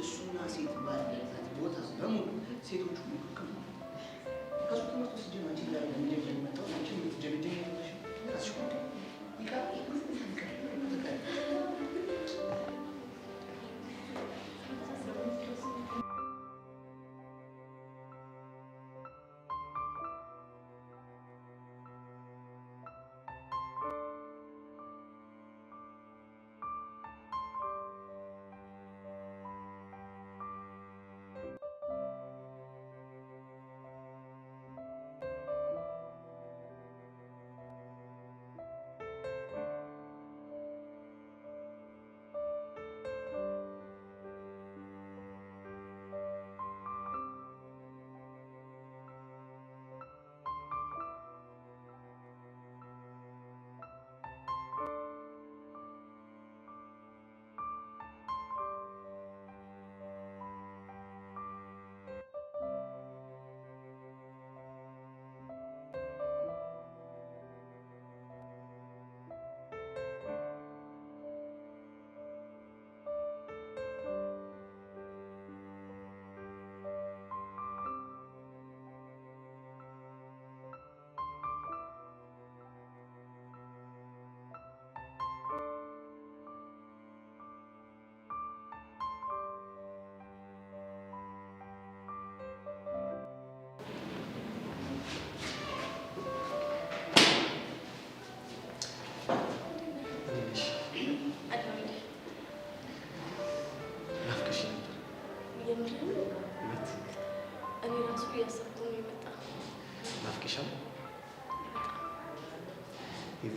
እሱና ሴት ባለበት ቦታ በሙሉ ሴቶቹ ምክክል ነው። ከሱ ትምህርት ውስጥ ጀማ አንቺ ላይ ለምንድን የመጣው አንቺ የምትጀብጀኝ ያለሽ ራስሽ ጉዳይ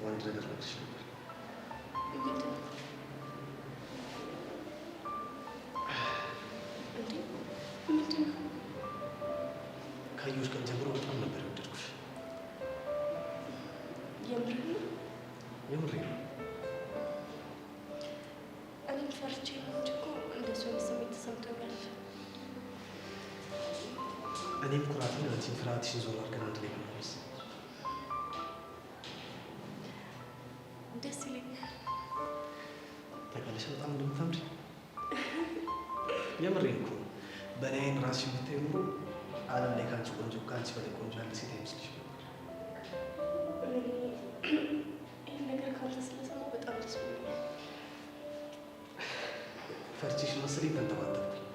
አንድ ነገር ልልሽ ነበር። ምንድን ነው? ካየሁሽ ቀን ጀምሮ በጣም ነበር የወደድኩሽ። የምሬን ነው? የምሬን ነው። እኔም ፈርቼ ነው እንጂ እኮ እንደሱ አይነት ስሜት ተሰምቶኛል። እኔም ኩራትን አንቺን ፍርሃትሽን ዞር አድርገን አንድ ላይ ብንሆንስ? ደስ ይለኛል። ታውቂያለሽ በጣም እንደምታምሪ። የምሬን እኮ ነው። በእኔ አይን ራስሽን ብታዪ ኖሮ ዓለም ላይ ከአንቺ ቆንጆ ከአንቺ በላይ ቆንጆ ያለ ሴት አይመስልሽም ነበር። ይህን ነገር ካንተ ስለሰማሁ በጣም ደስ ብሎኛል። ፈርቼሽ መሰለኝ ተንተባተብኩኝ።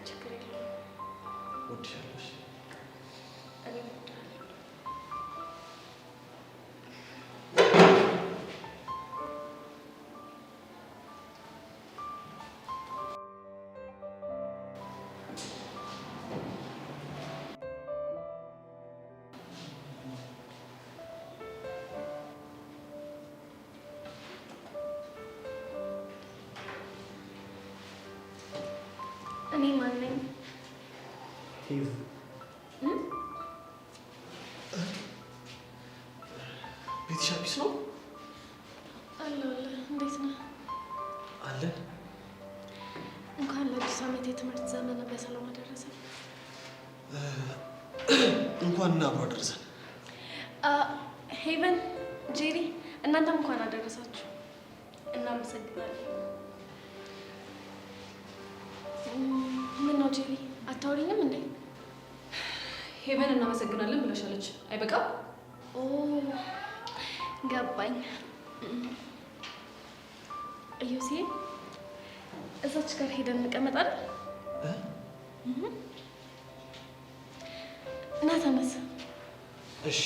ችግር የለውም። እወድሻለሁ። እኔም እወድሃለሁ። እኔ ማን ነኝ? ሂቭ ቤትሽ አዲስ ነው? አለ አለ። እንዴት ነህ? አለን። እንኳን ለአዲስ ዓመት የትምህርት ዘመን በሰላም አደረሰ። እንኳን እና አብሮ አደረሰን። ሄቨን፣ ጄሪ እናንተም እንኳን አደረሳችሁ። እናመሰግናለን። ምን ነው ጄሪ አታወሪኝም እንዴ? ሄቨን እናመሰግናለን ብለሻለች። አይበቃም? ኦ ገባኝ። እዩሴ እዛች ጋር ሄደን እንቀመጣለን። እና ተነስ። እሺ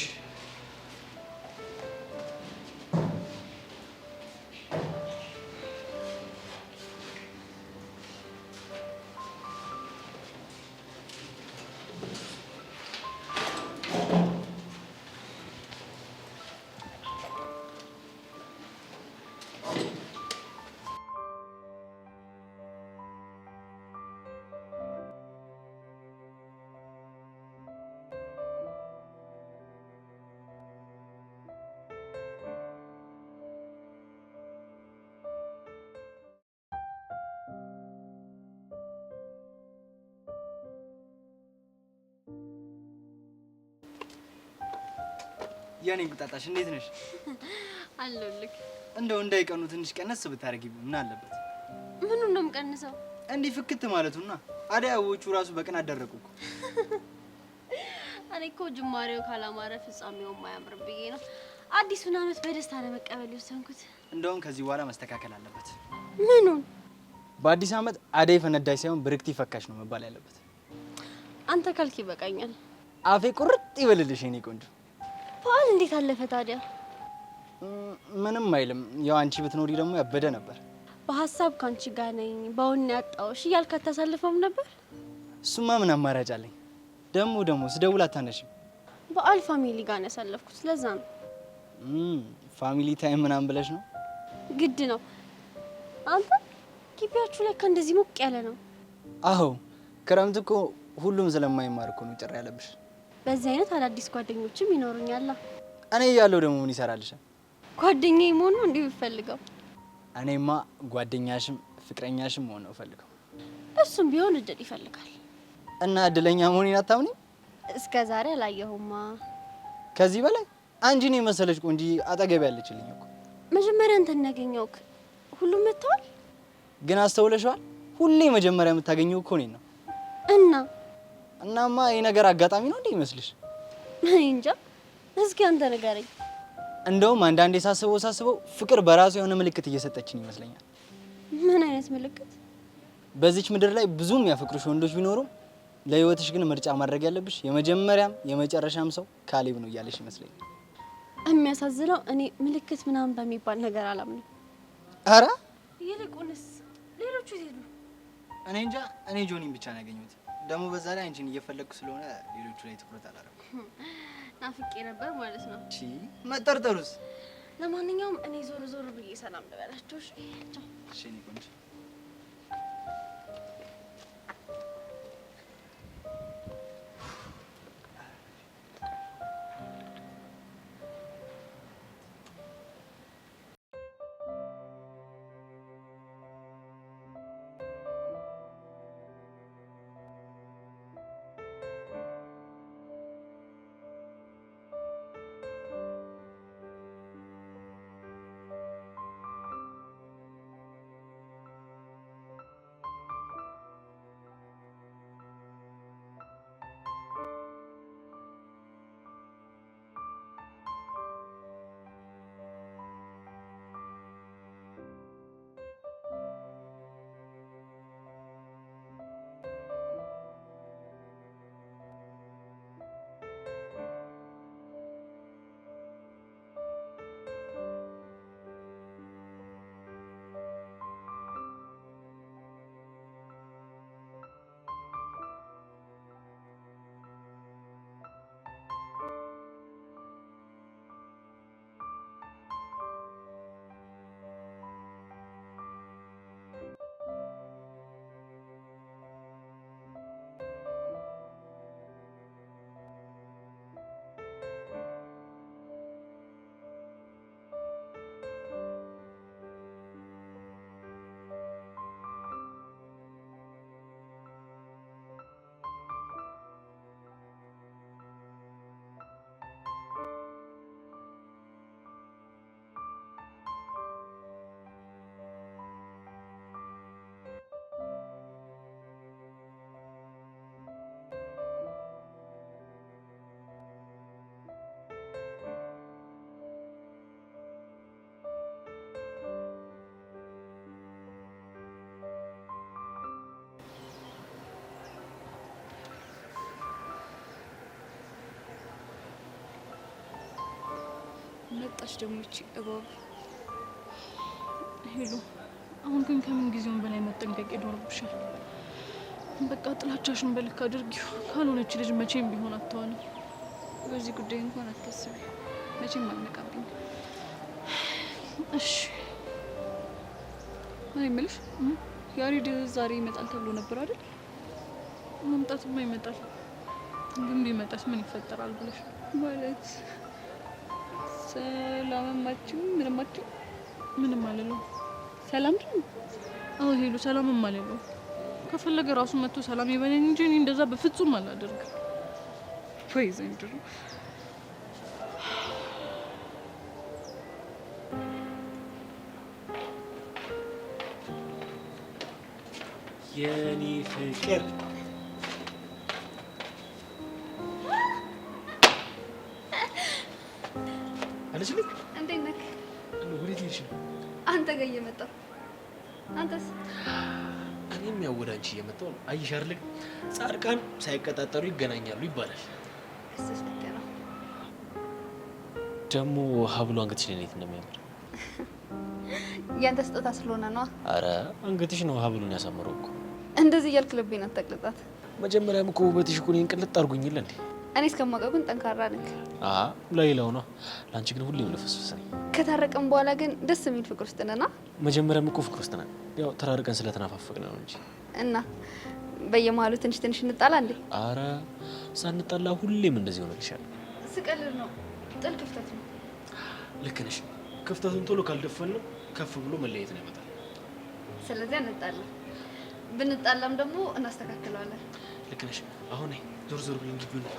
የኔ እንቁጣጣሽ እንዴት ነሽ? አለሁልህ። እንደው እንዳይቀኑ ትንሽ ቀነስ ብታረጊ ምን አለበት? ምኑን ነው የምቀንሰው? እንዲህ ፍክት ማለቱና አደያዎቹ ራሱ በቀን አደረቁ እኮ። እኔ እኮ ጅማሬው ካላማረ ፍጻሜው ማያምር ብዬ ነው አዲሱን ዓመት በደስታ ለመቀበል የወሰንኩት። እንደውም ከዚህ በኋላ መስተካከል አለበት። ምኑን? በአዲስ ዓመት አደይ ፈነዳይ ሳይሆን ብርክቲ ፈካሽ ነው መባል ያለበት። አንተ ካልክ ይበቃኛል። አፌ ቁርጥ ይበልልሽ የኔ ቆንጆ። በዓል እንዴት አለፈ ታዲያ? ምንም አይልም። ያው አንቺ ብትኖሪ ደግሞ ያበደ ነበር። በሀሳብ ካንቺ ጋር ነኝ በውን ያጣውሽ እያልክ አታሳልፈውም ነበር? እሱማ ምን አማራጭ አለኝ? ደግሞ ስደውል አታነሽም። በዓል ፋሚሊ ጋር ነው ያሳለፍኩት፣ ለዛ ነው። ፋሚሊ ታይም ምናምን ብለሽ ነው? ግድ ነው። አንተ ግቢያችሁ ላይ እንደዚህ ሞቅ ያለ ነው? አዎ፣ ክረምት እኮ ሁሉም ስለማይማር እኮ ነው ጭር ያለብሽ። በዚህ አይነት አዳዲስ ጓደኞችም ይኖሩኛል። እኔ እያለሁ ደግሞ ምን ይሰራልሻል? ጓደኛዬ መሆን ነው እንዴ የምፈልገው? እኔማ ጓደኛሽም ፍቅረኛሽም መሆን ነው ፈልገው። እሱም ቢሆን እድል ይፈልጋል። እና እድለኛ መሆኔን አታምኚም? እስከ ዛሬ አላየሁማ። ከዚህ በላይ አንቺን የመሰለች ቆንጆ አጠገብ ያለችልኝ እኮ። መጀመሪያ አንተን ያገኘሁት ሁሉም መጥተዋል። ግን አስተውለሽዋል? ሁሌ መጀመሪያ የምታገኘው እኮ እኔን ነው። እናማ ይሄ ነገር አጋጣሚ ነው እንዴ ይመስልሽ? እንጃ። እስኪ አንተ ንገረኝ። እንደውም አንዳንዴ ሳስበው ፍቅር በራሱ የሆነ ምልክት እየሰጠችኝ ይመስለኛል። ምን አይነት ምልክት? በዚች ምድር ላይ ብዙም ያፈቅሩሽ ወንዶች ቢኖሩም ለህይወትሽ ግን ምርጫ ማድረግ ያለብሽ የመጀመሪያም የመጨረሻም ሰው ካሌብ ነው እያለሽ ይመስለኛል። የሚያሳዝነው እኔ ምልክት ምናምን በሚባል ነገር አላምንም። አረ ይልቁንስ ሌሎቹ ሄዱ። እኔ እንጃ። እኔ ጆኒን ብቻ ነው ያገኘሁት። ደግሞ በዛ ላይ አንቺን እየፈለግኩ ስለሆነ ሌሎቹ ላይ ትኩረት አላደረኩም። ናፍቄ ነበር ማለት ነው። እሺ መጠርጠሩስ? ለማንኛውም እኔ ዞር ብዬ ሰላም ልበላቸው። እሺ ቻው። እሺ እኔ ቆንጆ። መጣች ደግሞ እቺ እባብ። ሄሎ፣ አሁን ግን ከምን ጊዜውን በላይ መጠንቀቅ ይኖርብሻል። በቃ ጥላቻሽን በልክ አድርጊው። ካልሆነች ልጅ መቼም ቢሆን አትሆንም። በዚህ ጉዳይ እንኳን አትከስቢ፣ መቼም አልነቃብኝ። እሺ እኔ የምልሽ ያሬድ ዛሬ ይመጣል ተብሎ ነበር አይደል? መምጣትማ ይመጣል፣ ግን ቢመጣስ ምን ይፈጠራል ብለሽ ማለት ሰላምማችሁ ምንማችሁ? ምንም አልለው። ሰላም ነው? አዎ ሄሉ፣ ሰላምም አልለው። ከፈለገ ራሱ መጥቶ ሰላም ይበለኝ እንጂ እኔ እንደዛ በፍጹም አላደርግም። ወይ ዘንድሮ የኔ ፍቅር አለችልኝ። እንዴት ነህ? ወዴት ሄድሽ ነው? አንተ ጋር እየመጣሁ። አንተስ? እኔም ያው ወደ አንቺ እየመጣሁ ነው። አየሽ አይደል ጻድቃን ሳይቀጣጠሩ ይገናኛሉ ይባላል። እሱስ ልክ ነው። ደግሞ ሀብሉ አንገትሽ ላይ እንዴት እንደሚያምር ያንተ ስጦታ ስለሆነ ነው። አረ አንገትሽ ነው ሀብሉን ያሳምረው እኮ። እንደዚህ እያልክ ልቤን አትጠቅልጣት። መጀመሪያም እኮ ውበትሽ እኮ እኔን ቅልጥ አድርጎኝ እንዴ? እኔ እስከማውቀው ግን ጠንካራ ነህ። ለሌላው ነው፣ ለአንቺ ግን ሁሌም ልፍስፍስ ነኝ። ከታረቀን በኋላ ግን ደስ የሚል ፍቅር ውስጥ ነና። መጀመሪያም እኮ ፍቅር ውስጥ ነን፣ ያው ተራርቀን ስለተናፋፈቅን ነው እንጂ። እና በየመሀሉ ትንሽ ትንሽ እንጣላ እንዴ? አረ ሳንጣላ ሁሌም እንደዚህ ሆነልሻል። ስቀልድ ነው። ጥል ክፍተት ነው። ልክ ነሽ። ክፍተቱን ቶሎ ካልደፈን ነው ከፍ ብሎ መለየትን ያመጣል። ስለዚህ እንጣላ። ብንጣላም ደግሞ እናስተካክለዋለን። ልክ ነሽ። አሁን ዞር ዞር ብለን ግቢ ነው።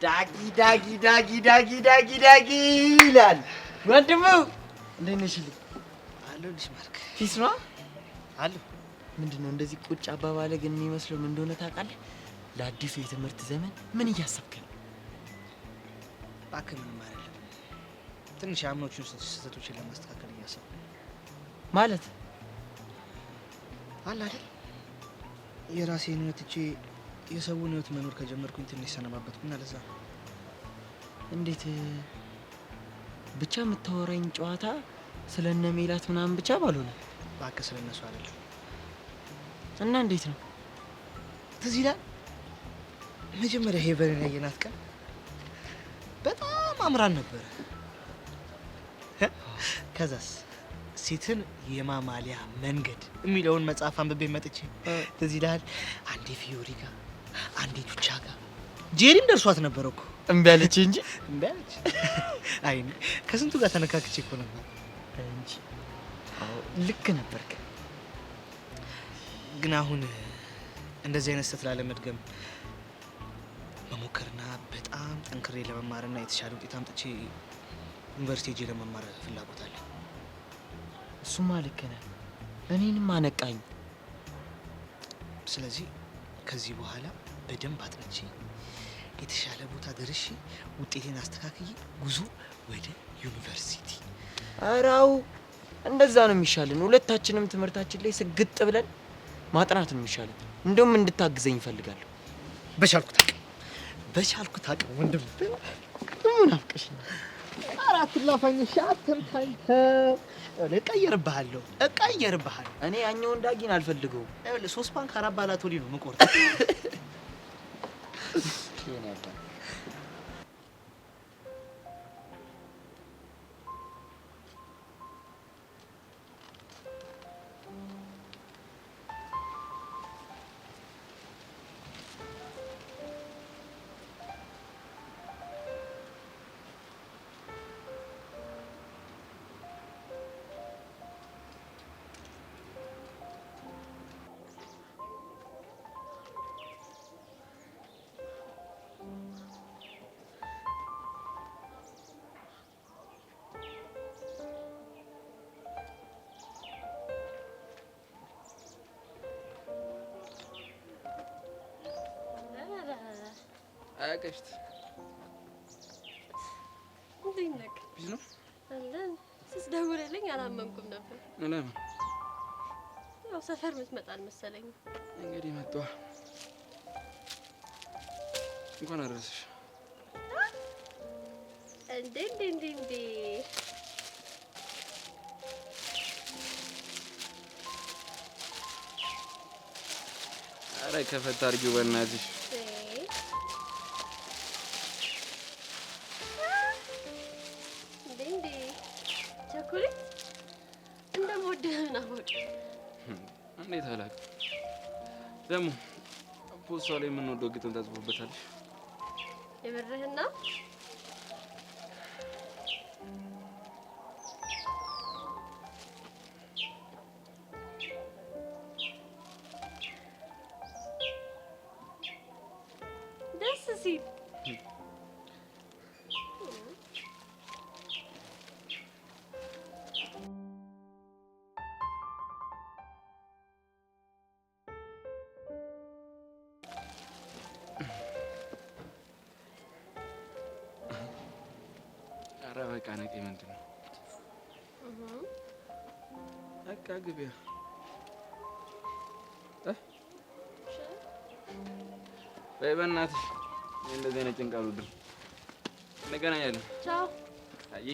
ዳጊ ዳጊ ዳጊ ዳጊ ዳጊ ዳጊ ይላል ወንድሙ። እንዴት ነሽ? አለሁልሽ ማርክ። ፊስ ነው አለ። ምንድን ነው እንደዚህ ቁጭ አባባለ ግን የሚመስለው ምን እንደሆነ ታውቃለህ? ለአዲሱ የትምህርት ዘመን ምን እያሰብክ ነው? እባክህ ምንም አይደለም። ትንሽ አምኖቹን ስህተቶችን ለማስተካከል እያሰብኩ ማለት አለ አይደል? የራሴን ህይወት ትቼ የሰውን ህይወት መኖር ከጀመርኩኝ ትንሽ ሰነባበትኩና ለዛ ነው። እንዴት ብቻ የምታወራኝ ጨዋታ ስለነ ሜላት ምናምን ብቻ ባልሆነ እባክህ ስለነሱ አይደለም። እና እንዴት ነው ትዝ ይላል መጀመሪያ ሄቨንን ያየናት ቀን በጣም አምራን ነበረ። ከዛስ ሴትን የማማሊያ መንገድ የሚለውን መጽሐፍ አንብቤ መጥቼ ትዝ ይላል አንዴ ፊዮሪ ጋር አንዴ ቹቻ ጋር ጄሪም ደርሷት ነበር እኮ እምቢ አለች እንጂ እምቢ አለች። አይ ከስንቱ ጋር ተነካክቼ እኮ ነበር እንጂ ልክ ነበርክ። ግን አሁን እንደዚህ አይነት ስህተት ላለመድገም መሞከርና በጣም ጠንክሬ ለመማርና የተሻለ ውጤት አምጥቼ ዩኒቨርሲቲ ሄጄ ለመማር ፍላጎት አለ። እሱማ ልክ ነህ። እኔንም አነቃኝ። ስለዚህ ከዚህ በኋላ በደንብ አጥንቼ የተሻለ ቦታ ደርሼ ውጤቴን አስተካክዬ ጉዞ ወደ ዩኒቨርሲቲ። አራው እንደዛ ነው የሚሻለን። ሁለታችንም ትምህርታችን ላይ ስግጥ ብለን ማጥናት ነው የሚሻለን። እንደውም እንድታግዘኝ እፈልጋለሁ። በቻልኩት አቅም ወንድም ምን አፍቀሽ ነው? አራት ላፋኝ ሻተምታኝ እቀየርብሃለሁ። እኔ ያኛው እንዳጊን አልፈልገውም። ይኸውልህ 3 ባንክ 4 ባላት ወዲህ ነው የምቆርጠው። አያቀሽት እንዴት ነህ? ቢዝ ነው አለን። ስትደውልልኝ አላመንኩም ነበር። ለምን? ያው ሰፈር የምትመጣ አልመሰለኝም። እንግዲህ መጣ። እንኳን አደረሰሽ። እንዴ ኧረ ከፈት አድርጊው በእናትሽ። ቸኮሌት እንደምወድህ ምን አወቅህ? እንዴት አላውቅም። ደግሞ ፖስቷ ላይ የምንወደው ግጥም ተጽፎበታለሽ። የምርህን ነው? በቃ ነቄ ምንድን ነው? በቃ ግቢያ በይ በእናትሽ እንደዚህ አይነት ጭንቅ አልወድም። እንገናኛለን። ቻው። አይ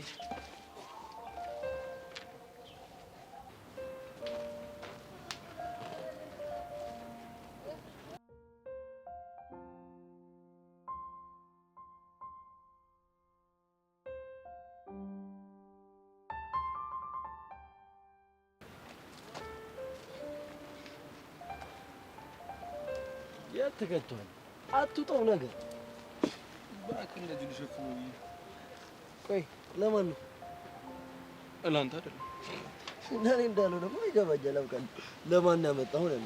ተከቷል አትውጣው ነገር ባክ እንደዚህ ልሸፍነው ብዬ። ቆይ ለማን ነው? ለአንተ አይደለም። ለኔ እንዳለው ደግሞ ይገባኛል። አውቃለሁ ለማን ያመጣው ነው?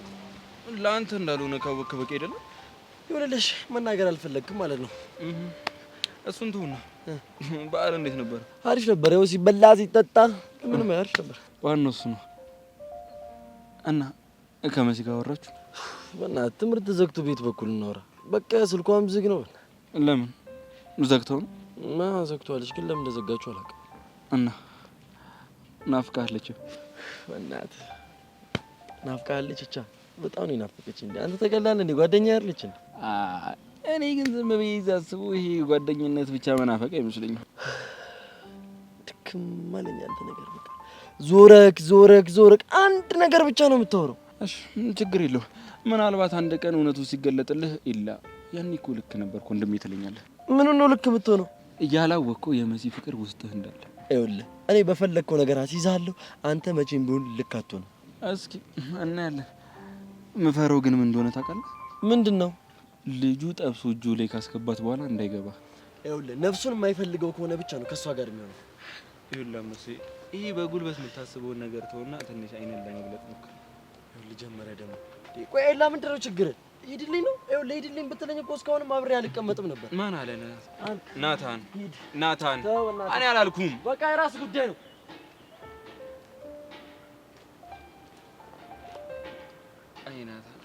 ለአንተ እንዳልሆነ ካወቅክ በቂ አይደለም? ይኸውልሽ መናገር አልፈለግክም ማለት ነው። እሱን ተውና በዓል እንዴት ነበር? አሪፍ ነበር። ያው ሲበላ ሲጠጣ ምንም አሪፍ ነበር። ዋናው እሱ ነው። እና ከመሲ ጋር አወራችሁ? በእናትህ ትምህርት ዘግቶ ቤት በኩል እናወራ። በቃ ስልኳም ዝግ ነው። ለምን ዘግተው ነው? ዘግቷለች፣ ግን ለምን እንደዘጋችሁ አላውቅም። እና ናፍቃለች? በእናትህ ናፍቃለች። ብቻ በጣም ነው ናፈቀች። እንዴ አንተ ተቀላለህ እንዴ? ጓደኛ አይደለች እንዴ? እኔ ግን ዝም ብዬ ሳስበው ይሄ ጓደኝነት ብቻ መናፈቅ አይመስለኝም። ድክም አለኝ አንተ ነገር። በቃ ዞረክ አንድ ነገር ብቻ ነው የምታወራው። እሺ ችግር የለውም። ምናልባት አንድ ቀን እውነቱ ሲገለጥልህ ኢላ ያኔ እኮ ልክ ነበርኩ ወንድሜ ትለኛለህ። ምን ነው ልክ የምትሆነው? እያላወቅኸው የመሲ ፍቅር ውስጥህ እንዳለ። ይኸውልህ እኔ በፈለግከው ነገር አስይዝሃለሁ። አንተ መቼም ቢሆን ልክ አትሆንም። እስኪ እናያለን። ምፈረው ግን ምን እንደሆነ ታውቃለህ? ምንድን ነው? ልጁ ጠብሶ እጁ ላይ ካስገባት በኋላ እንዳይገባ። ይኸውልህ ነፍሱን የማይፈልገው ከሆነ ብቻ ነው ከእሷ ጋር የሚሆነው። ይኸውልህ መሲ፣ ይሄ በጉልበት የምታስበውን ነገር ተውና ትንሽ አይነን ለመግለጥ ሞክር። ይኸውልህ ጀመረ ደግሞ። ቆይ ኤላ ምንድን ነው ችግርህ? ሂድልኝ ነው? ይኸውልህ ሂድልኝ ብትለኝ እኮ እስካሁንም አብሬ አልቀመጥም ነበር። ማን አለ? ናታን እኔ አላልኩም። በቃ የራስ ጉዳይ ነው። አይ ናታን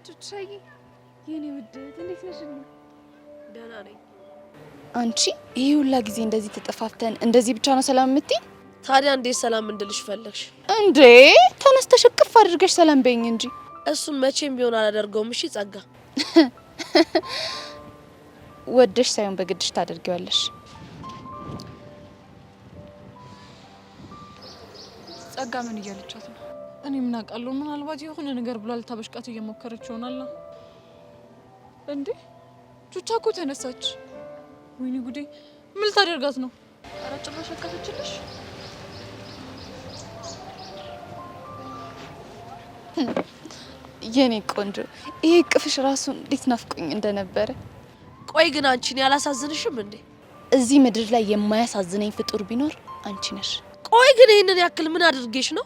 ቹቻዬ የኔ ውድ እንዴት ነሽ? ደህና ነኝ። አንቺ ይሄ ሁላ ጊዜ እንደዚህ ተጠፋፍተን እንደዚህ ብቻ ነው ሰላም የምትይ? ታዲያ እንዴት ሰላም እንድልሽ ፈለግሽ እንዴ? ተነስተሽ እቅፍ አድርገሽ ሰላም በይኝ እንጂ። እሱን መቼም ቢሆን አላደርገውም። እሺ ጸጋ፣ ወደሽ ሳይሆን በግድሽ ታደርጊዋለሽ። ጸጋ ምን እያለቻት ነው? እኔ ምን አውቃለሁ? ምናልባት የሆነ ነገር ብላ ልታበሽቃት እየሞከረች ይሆናል። እንዴ ቹቻ እኮ ተነሳች። ወይኔ ጉዴ! ምን ልታደርጋት ነው? ኧረ ጭራሽ አቃተችልሽ። የኔ ቆንጆ ይሄ ቅፍሽ ራሱ እንዴት ናፍቆኝ እንደነበረ። ቆይ ግን አንቺን ያላሳዝንሽም እንዴ? እዚህ ምድር ላይ የማያሳዝነኝ ፍጡር ቢኖር አንቺ ነሽ። ቆይ ግን ይሄንን ያክል ምን አድርጌሽ ነው?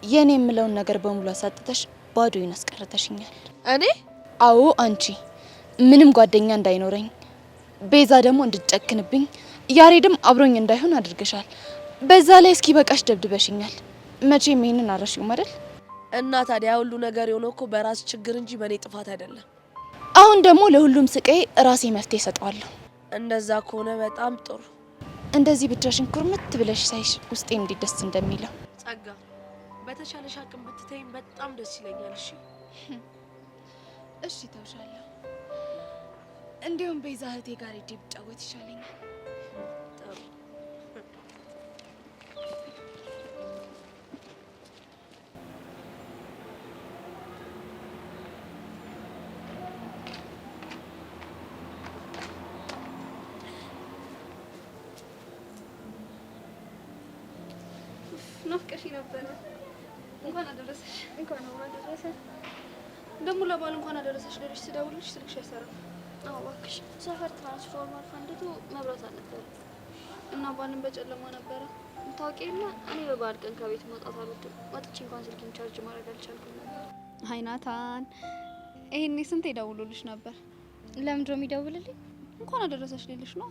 የኔ የምለውን ነገር በሙሉ አሳጥተሽ ባዶዬን አስቀርተሽኛል። እኔ? አዎ አንቺ። ምንም ጓደኛ እንዳይኖረኝ፣ ቤዛ ደግሞ እንድትጨክንብኝ፣ ያሬድም አብሮኝ እንዳይሆን አድርገሻል። በዛ ላይ እስኪ በቃሽ ደብድበሽኛል። መቼም ይሄንን አረሽውም አይደል? እና ታዲያ ሁሉ ነገር የሆነው እኮ በራስ ችግር እንጂ በእኔ ጥፋት አይደለም። አሁን ደግሞ ለሁሉም ስቃይ ራሴ መፍትሄ እሰጠዋለሁ። እንደዛ ከሆነ በጣም ጥሩ። እንደዚህ ብቻሽን ኩርምት ብለሽ ሳይሽ ውስጤ እንዴት ደስ እንደሚለው። ጸጋ፣ በተቻለሽ አቅም ብትተይኝ በጣም ደስ ይለኛል። እሺ እሺ፣ ተውሻለሁ። እንዲሁም ቤዛ እህቴ ጋር ሄጄ ብጫወት ይሻለኛል። ጥሩ። ናፍቀሽ ነበረ። እንኳን አደረሰሽ። እንኳን አደረሰ። ደግሞ ለበዓል እንኳን አደረሰሽ ልልሽ ስደውልልሽ ስልክሽ አይሰራም። አዎ እባክሽ፣ ሰፈር ትራንስፎርመር ፈንድቶ መብራት አልነበረም እና በዓልን በጨለማ ነበረ። ታውቂ የለ እኔ በበዓል ቀን ከቤት መውጣት አልወድም። ወጥቼ እንኳን ስልኬን ቻርጅ ማድረግ አልቻልኩም ነበር። አይ ናታን፣ ይሄኔ ስንት ይደውሉልሽ ነበር? ለምንድነው የሚደውልልኝ? እንኳን አደረሰሽ ሊልሽ ነው።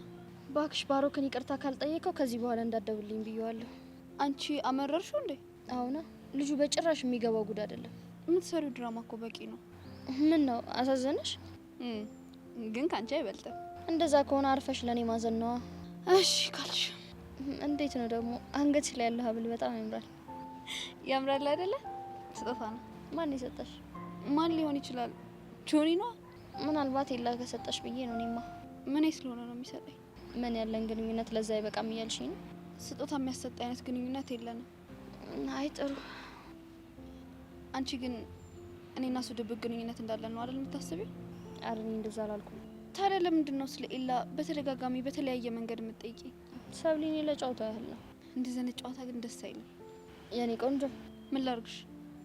ባክሽ ባሮክን ይቅርታ ካልጠየቀው ከዚህ በኋላ እንዳትደውልልኝ ብየዋለሁ። አንቺ አመረርሽው እንዴ? አሁና ልጁ በጭራሽ የሚገባው ጉድ አይደለም። የምትሰሪው ድራማ እኮ በቂ ነው። ምን ነው አሳዘነሽ? ግን ካንቺ አይበልጥም። እንደዛ ከሆነ አርፈሽ ለኔ ማዘን ነዋ። እሺ ካልሽ። እንዴት ነው ደግሞ አንገትሽ ላይ ያለው ሀብል በጣም ያምራል። ያምራል አይደለ? ስጦታ ነው። ማን የሰጠሽ? ማን ሊሆን ይችላል? ጆኒ ነው። ምናልባት የላ ከሰጠሽ ብዬ ነው። እኔማ ምን ስለሆነ ነው የሚሰጠኝ? ምን ያለን ግንኙነት ለዛ ይበቃም እያልሽኝ ነው? ስጦታ የሚያሰጥ አይነት ግንኙነት የለንም። አይ ጥሩ። አንቺ ግን እኔና እሱ ድብቅ ግንኙነት እንዳለን ነው አይደል የምታስቢው? ኧረ እኔ እንደዛ አላልኩም። ታዲያ ለምንድን ነው ስለ ኤላ በተደጋጋሚ በተለያየ መንገድ የምትጠይቂ? ሰብሊኔ ለጨዋታ ያህል ነው። እንደዚህ አይነት ጨዋታ ግን ደስ አይልም። የኔ ቆንጆ ምን ላርግሽ?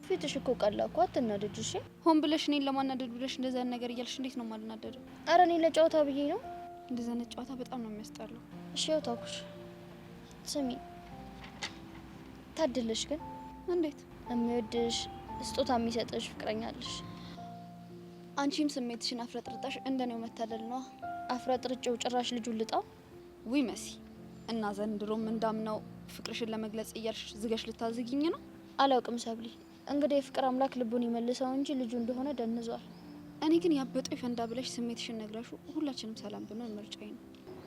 ፊትሽ እኮ ቀላ እኮ አትናደጅ እሺ። ሆን ብለሽ እኔን ለማናደድ ብለሽ እንደዛ ነገር እያልሽ እንዴት ነው የማልናደደው? ኧረ እኔ ለጨዋታ ብዬ ነው። እንደዛ አይነት ጨዋታ በጣም ነው የሚያስጠላው። እሺ ያው ታውኩሽ። ስሚ ታድልሽ ግን እንዴት የሚወድሽ ስጦታ የሚሰጥሽ ፍቅረኛ አለሽ። አንቺም ስሜትሽን አፍረጥርጣሽ እንደኔው መታደል ነው። አፍረጥርጬው ጭራሽ ልጁን ልጣው። ውይ መሲ እና ዘንድሮም እንዳምነው ፍቅርሽን ለመግለጽ እያልሽ ዝገሽ ልታዝጊኝ ነው? አላውቅም ሰብሊ። እንግዲህ የፍቅር አምላክ ልቡን ይመልሰው እንጂ ልጁ እንደሆነ ደንዟል። እኔ ግን ያበጠው ይፈንዳ ብለሽ ስሜትሽን ነግረሹ ሁላችንም ሰላም ብንሆን ምርጫዬ ነው።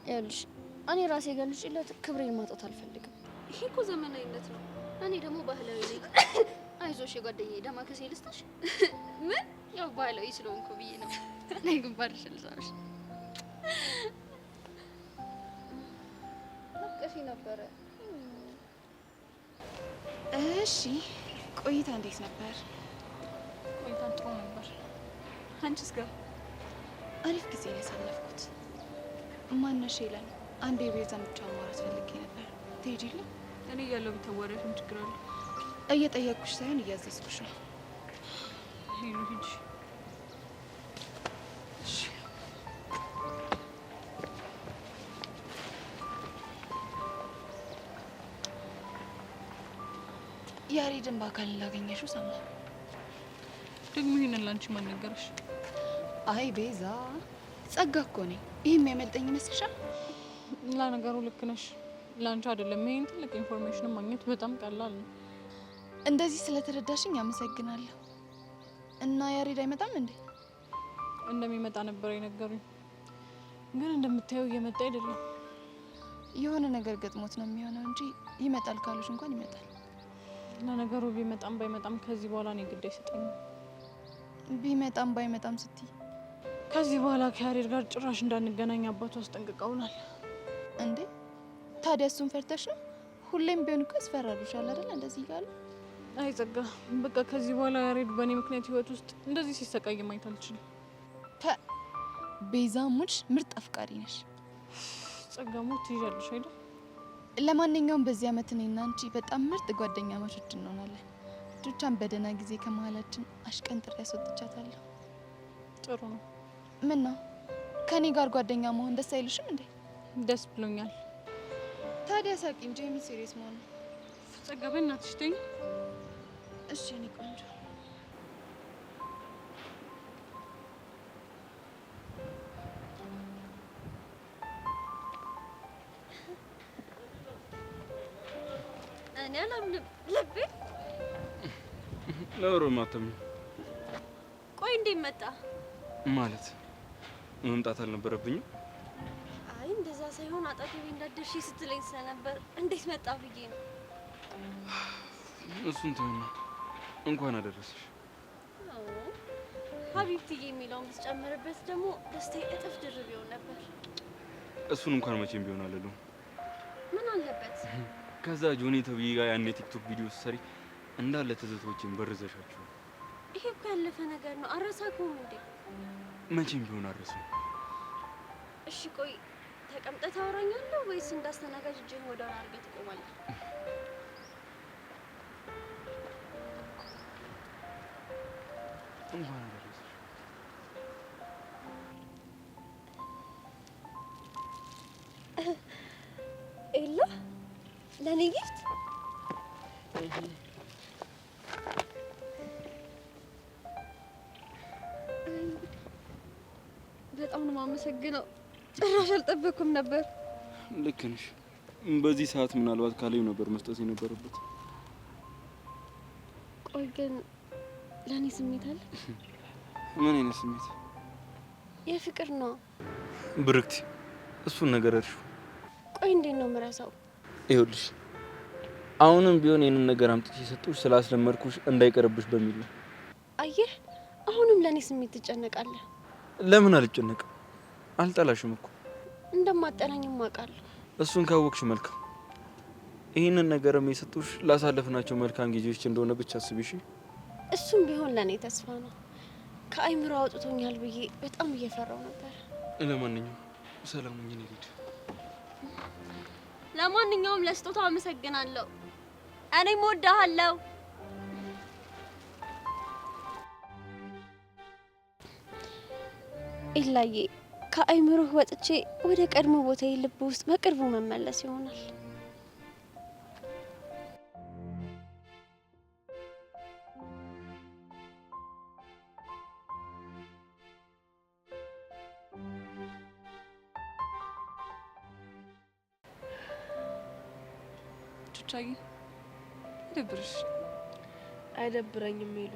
ይኸውልሽ እኔ ራሴ ገልጬለት ክብሬን ማጣት አልፈልግም። ይሄ እኮ ዘመናዊነት ነው። እኔ ደግሞ ባህላዊ ነኝ። አይዞሽ የጓደኛዬ ዳማከሴ ልስጥሽ። ምን ያው ባህላዊ ስለሆንኩ ብዬ ነው። ናይ ግንባርሽ ልሳብሽ አቀፊ ነበረ። እሺ ቆይታ እንዴት ነበር? ቆይታ ጥሩ ነበር። አንቺስ ጋር? አሪፍ ጊዜ ነው ያሳለፍኩት። ማነሽ ይለን አንዴ ቤዛን ብቻ ማውራት ፈልጌ ነበር። ትሄጂልኝ? እኔ እያለሁ ብታዋሪያት ምን ችግር አለ? እየጠየቅኩሽ ሳይሆን እያዘዝኩሽ ነው። ሄሎ ሂጂ። ያሬድን በአካል እንዳገኘሽው ሰማሁ። ደግሞ ይሄንን ላንቺ ማን ነገረሽ? አይ ቤዛ ጸጋ እኮ ነኝ። ይህም ያመልጠኝ ይመስልሻል? ለነገሩ ልክ ነሽ። ላንቺ አይደለም ይሄን ትልቅ ኢንፎርሜሽን ማግኘት በጣም ቀላል ነው። እንደዚህ ስለተረዳሽኝ አመሰግናለሁ። እና ያሬድ አይመጣም እንዴ? እንደሚመጣ ነበር የነገሩኝ፣ ግን እንደምታየው እየመጣ አይደለም። የሆነ ነገር ገጥሞት ነው የሚሆነው እንጂ ይመጣል ካሉሽ እንኳን ይመጣል። ለነገሩ ቢመጣም ባይመጣም ከዚህ በኋላ እኔ ግድ አይሰጠኝም። ቢመጣም ባይመጣም ስትይ ከዚህ በኋላ ከያሬድ ጋር ጭራሽ እንዳንገናኝ አባቱ አስጠንቅቀውናል። እንዴ ታዲያ እሱን ፈርተሽ ነው? ሁሌም ቢሆን እኮ ያስፈራሩሻል አይደል? እንደዚህ እያሉ አይ ጸጋ፣ በቃ ከዚህ በኋላ ያሬድ በእኔ ምክንያት ህይወት ውስጥ እንደዚህ ሲሰቃይ ማየት አልችልም። ቤዛ ሙች ምርጥ አፍቃሪ ነሽ። ጸጋ ሞት ትይዣለሽ አይደል? ለማንኛውም በዚህ አመት እኔና አንቺ በጣም ምርጥ ጓደኛ ማቾች እንሆናለን። ዱቻን በደህና ጊዜ ከመሀላችን አሽቀንጥሬ ያስወጥቻታለሁ። ጥሩ ነው። ምን ነው ከኔ ጋር ጓደኛ መሆን ደስ አይልሽም እንዴ? ደስ ብሎኛል። ታዲያ ሳቂ እንጂ የምን ሲሪየስ መሆን ነው? ጸጋ በእናትሽ ተይኝ። እሺ እኔ ቆንጆ እኔ አላምንም። ልቤ ለወሮ ማተም ቆይ እንዴት መጣ? ማለት መምጣት አልነበረብኝም። አይ እንደዛ ሳይሆን አጠገቤ እንዳደርሽ ስትለኝ ስለነበር እንዴት መጣ ብዬ ነው። እሱን ተውና እንኳን አደረሰሽ። ሀቢብትዬ የሚለውን ብትጨምርበት ደግሞ ደስታዬ እጥፍ ድርብ ይሆን ነበር። እሱን እንኳን መቼም ቢሆን አለሉ። ምን አለበት? ከዛ ጆኒ ተብዬ ጋር ያኔ ቲክቶክ ቪዲዮ ሰሪ እንዳለ ትዝቶችን በርዘሻቸው። ይሄ እኮ ያለፈ ነገር ነው። አረሳኩም እንዴ? መቼም ቢሆን አረሰው። እሺ ቆይ ተቀምጠህ ታወራኛለህ ወይስ እንዳስተናጋጅ እጅህን ወደ ኋላ አድርገህ ትቆማለህ? እንኳን አደረሰሽ። ኤላ ለኔ ጊፍት በጣም ነው የማመሰግነው። ጭራሽ አልጠበኩም ነበር። ልክ ነሽ። በዚህ ሰዓት ምናልባት ካሌብ ነበር መስጠት የነበረበት። ቆይ ግን ለእኔ ስሜት አለ? ምን አይነት ስሜት? የፍቅር ነው ብርክቲ። እሱን ነገር እርሹ። ቆይ እንዴት ነው የምረሳው? ይኸውልሽ አሁንም ቢሆን ይህንን ነገር አምጥቼ የሰጡሽ ስላስለመድኩሽ እንዳይቀርብሽ በሚል ነው። አየህ፣ አሁንም ለእኔ ስሜት ትጨነቃለህ። ለምን አልጨነቅም? አልጠላሽም እኮ። እንደማጠላኝም አውቃለሁ። እሱን ካወቅሽ መልካም። ይህንን ነገርም የሰጡሽ ላሳለፍናቸው መልካም ጊዜዎች እንደሆነ ብቻ አስቢ እሺ? እሱም ቢሆን ለእኔ ተስፋ ነው። ከአይምሮ አውጥቶኛል ብዬ በጣም እየፈራው ነበር። ለማንኛውም ሰላም ሁኚ። ልሂድ። ለማንኛውም ለስጦታው አመሰግናለሁ። እኔም እወድሃለሁ። ኢላዬ፣ ከአይምሮህ ወጥቼ ወደ ቀድሞ ቦታዬ ልብ ውስጥ በቅርቡ መመለስ ይሆናል። ቹቻዬ ይደብርሽ? አይደብረኝም ሄሉ።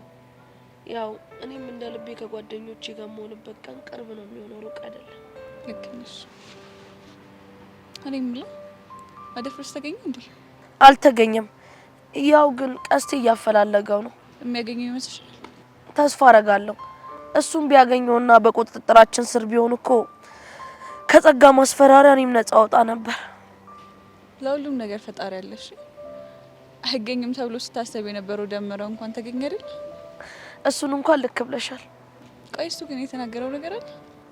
ያው እኔም እንደ ልቤ ከጓደኞቼ ጋር መሆንበት ቀን ቅርብ ነው የሚሆነው፣ ሩቅ አይደለም። ልክ ነሽ። እኔ የምለው አደፍርስ ተገኘ እንዴ? አልተገኘም። ያው ግን ቀስቴ እያፈላለገው ነው። የሚያገኘው ይመስልሻል? ተስፋ አረጋለሁ። እሱም ቢያገኘውና በቁጥጥራችን ስር ቢሆን እኮ ከጸጋ ማስፈራሪያ እኔም ነጻ ወጣ ነበር። ለሁሉም ነገር ፈጣሪ ያለሽ። አይገኝም ተብሎ ስታሰብ የነበረው ደመረው እንኳን ተገኘ አይደል? እሱን እንኳን ልክ ብለሻል። ቆይ እሱ ግን የተናገረው ነገር አለ?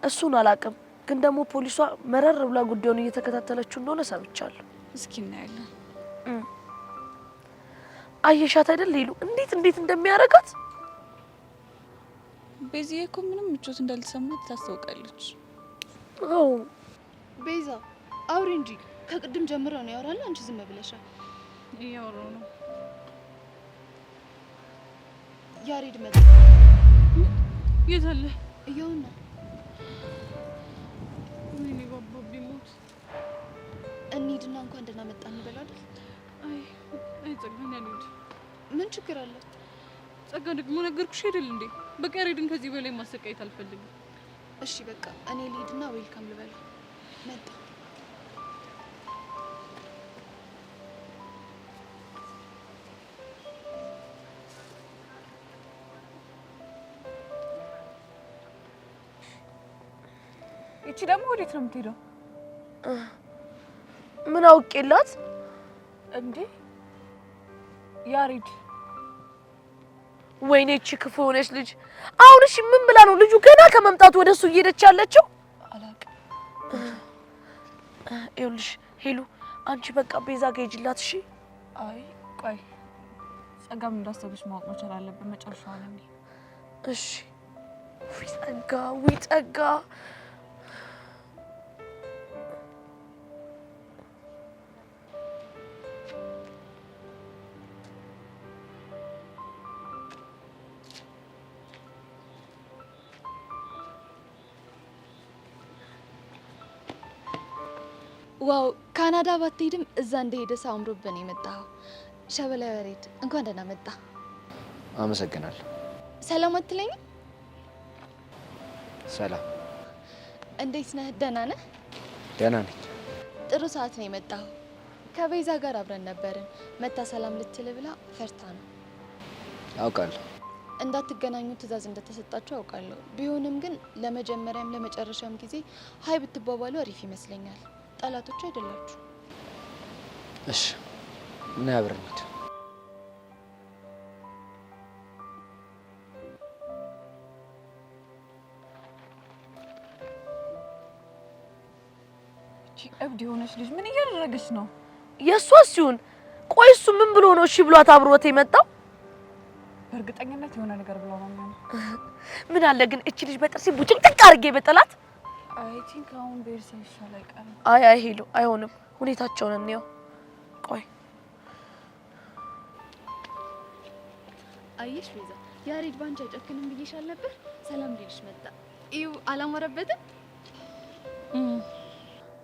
እሱን አላቅም፣ ግን ደግሞ ፖሊሷ መረር ብላ ጉዳዩን እየተከታተለችው እንደሆነ ሰምቻለሁ። እስኪ እናያለን። አየሻት አይደል ሌሉ እንዴት እንደሚያረጋት። ቤዛዬ እኮ ምንም ምቾት እንዳልተሰማት ታስታውቃለች። አዎ ቤዛ አውሪ እንጂ ከቅድም ጀምረው ነው ያወራል። አንቺ ዝም ብለሻል። እያወራሁ ነው። ያሬድ መጣ። የት አለ? ይኸውና። ወይኔ ባባ ቢሞት። እንሂድና እንኳን ደህና መጣ እንበል አይደል? አይ ጸጋን ያልሄድ ምን ችግር አለ? ጸጋ ደግሞ ነገርኩሽ አይደል እንዴ? በቃ ያሬድን ከዚህ በላይ ማሰቃየት አልፈልግም። እሺ በቃ እኔ ልሂድና ዌልካም ልበል። መጣ። እቺ ደግሞ ወዴት ነው የምትሄደው? ምን አውቄላት እንዴ? ያሬድ ወይኔ እቺ ክፉ ሆነች ልጅ። አሁን እሺ ምን ብላ ነው ልጁ ገና ከመምጣቱ ወደሱ እየሄደች ያለችው? አላውቅም። ይኸውልሽ ሄሉ አንቺ በቃ ቤዛ ጋር ሂጂላት እሺ። አይ ቆይ ጸጋም እንዳሰበች ማወቅ መቻል አለብን። መጨረሻውን እንዴ? እሺ ዊ ጸጋ ዋው ካናዳ ባትሄድም እዛ እንደሄደ ሰው አምሮብን የመጣው ሸበላ ያሬድ እንኳን ደህና መጣ። አመሰግናለሁ። ሰላም አትለኝም? ሰላም። እንዴት ነህ? ደህና ነህ? ደህና ነኝ። ጥሩ ሰዓት ነው የመጣው። ከቤዛ ጋር አብረን ነበርን። መታ ሰላም ልትል ብላ ፈርታ ነው። አውቃለሁ። እንዳትገናኙ ትዕዛዝ እንደተሰጣችሁ አውቃለሁ። ቢሆንም ግን ለመጀመሪያም ለመጨረሻም ጊዜ ሀይ ብትባባሉ አሪፍ ይመስለኛል። ጠላቶች አይደላችሁ። እሺ እና አብረን እንሂድ። እቺ እብድ የሆነች ልጅ ምን እያደረገች ነው? የሷ ሲሆን ቆይ እሱ ምን ብሎ ነው እሺ ብሏት አብሮት የመጣው? በእርግጠኝነት የሆነ ነገር ብሎ ነው የሚሆነው። ምን አለ ግን እቺ ልጅ በጥርሴ ቡጭቅጭቅ አድርጌ በጠላት። አይ ቲንክ አሁን ቤርሳ ይሻል አይቀርም። አይ ሄሉ አይሆንም። ሁኔታቸውን እንየው። ቆይ አየሽ ቤዛ፣ ያሬድ ባንቺ አይጨክንም ብዬሻል ነበር። ሰላም ሊልሽ መጣ። እዩ አላማረበትም?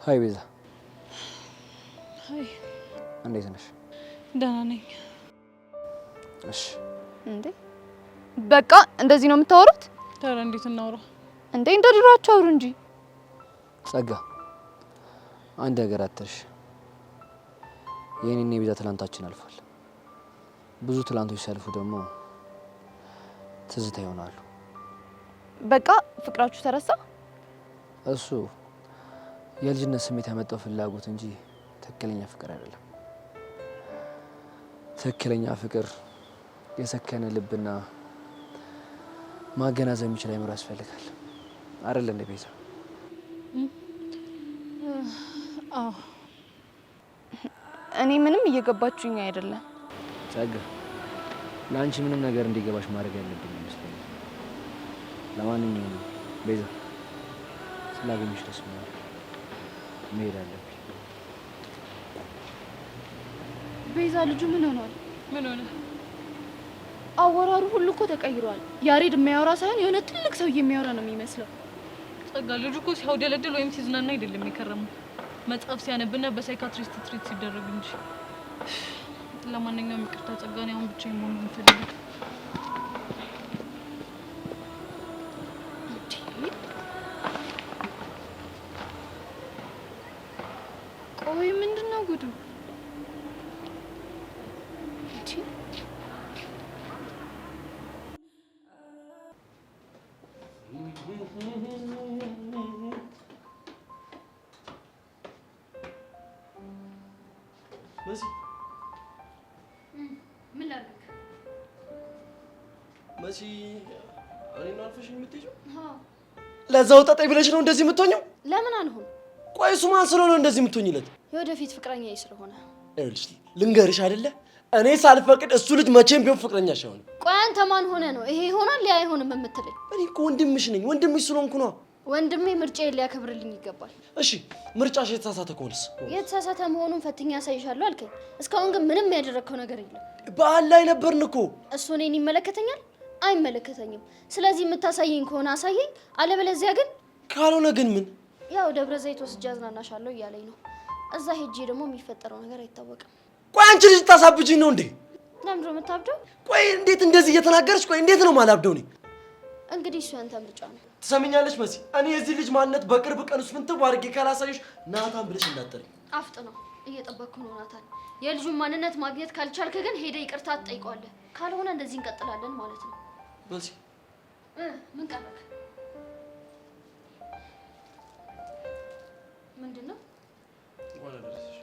ሀይ ቤዛ። ሀይ። እንዴት ነሽ? ደህና ነኝ። እሺ። እንዴ በቃ እንደዚህ ነው የምታወሩት? ታዲያ እንዴት እናውራ? እንዴ እንደ ድሮአችሁ አውሩ እንጂ። ጸጋ፣ አንድ ነገር አትርሽ። የኔና የቤዛ ትላንታችን አልፏል። ብዙ ትላንቶች ሲያልፉ ደግሞ ትዝታ ይሆናሉ። በቃ ፍቅራችሁ ተረሳ? እሱ የልጅነት ስሜት ያመጣው ፍላጎት እንጂ ትክክለኛ ፍቅር አይደለም። ትክክለኛ ፍቅር የሰከነ ልብና ማገናዘብ የሚችል አይምሮ ያስፈልጋል። አይደል እንደ ቤዛ? አዎ። እኔ ምንም እየገባችሁኝ አይደለም። ጸጋ፣ ለአንቺ ምንም ነገር እንዲገባሽ ማድረግ ያለብኝ ይመስለኛል። ለማንኛውም ቤዛ ስላገኘሽ ደስ ብሎኛል። መሄድ አለብኝ። ቤዛ ልጁ ምን ሆኗል? ምን ሆነ? አወራሩ ሁሉ እኮ ተቀይሯል። ያሬድ የሚያወራ ሳይሆን የሆነ ትልቅ ሰው የሚያወራ ነው የሚመስለው። ጸጋ፣ ልጁ እኮ ሲያውደለድል ወይም ሲዝናና አይደለም የከረመው፣ መጽሐፍ ሲያነብና በሳይካትሪስት ትሪት ሲደረግ እንጂ። ለማንኛውም ይቅርታ ጸጋ፣ እኔ አሁን ብቻዬን መሆን የምፈልገው። ቆይ ምንድን ነው ጉዱ? መሲ ምን ላድርግ? መሲ እኔን አልፈሽኝ የምትሄጂው? ለዛው ጠጣይ ብለሽ ነው እንደዚህ የምትሆኚው? ለምን አልሆን? ቆይ እሱ ማን ስለሆነ እንደዚህ የምትሆኚለት? የወደፊት ፍቅረኛዬ ስለሆነ። ይኸውልሽ ልንገርሽ አይደለ እኔ ሳልፈቅድ እሱ ልጅ መቼም ቢሆን ፍቅረኛሽ አይሆንም። ቆይ አንተ ማን ሆነ ነው ይሄ ይሆናል ያ አይሆንም የምትለኝ? እኔ እኮ ወንድምሽ ነኝ። ወንድምሽ ስለሆንኩ ነው። ወንድሜ ምርጫዬን ሊያከብርልኝ ይገባል። እሺ ምርጫሽ የተሳሳተ ከሆነስ? የተሳሳተ መሆኑን ፈትኜ ያሳይሻለሁ አልከኝ። እስካሁን ግን ምንም ያደረግከው ነገር የለም። በዓል ላይ ነበርን እኮ። እሱ እኔን ይመለከተኛል? አይመለከተኝም። ስለዚህ የምታሳየኝ ከሆነ አሳየኝ፣ አለበለዚያ ግን ካልሆነ ግን ምን? ያው ደብረ ዘይት ወስጄ አዝናናሻለሁ እያለኝ ነው። እዛ ሄጄ ደግሞ የሚፈጠረው ነገር አይታወቅም። ቆይ አንቺ ልጅ ታሳብጂኝ ነው እንዴ? ለምንድን ነው የምታብደው? ቆይ እንዴት እንደዚህ እየተናገርሽ? ቆይ እንዴት ነው ማላብደው? እኔ እንግዲህ እሱ ያንተ ምርጫ ነው። ትሰሚኛለሽ መሲ? እኔ የዚህ ልጅ ማንነት በቅርብ ቀን ውስጥ ምን አድርጌ ካላሳየሽ ናታን ብለሽ እንዳትጠሪኝ። አፍጥ ነው እየጠበቅኩ ነው ናታን። የልጁን ማንነት ማግኘት ካልቻልክ ግን ሄደ ይቅርታ ትጠይቀዋለህ። ካልሆነ እንደዚህ እንቀጥላለን ማለት ነው። መሲ ምን ቀረክ? ምንድን ነው? እንኳን አደረሰሽ።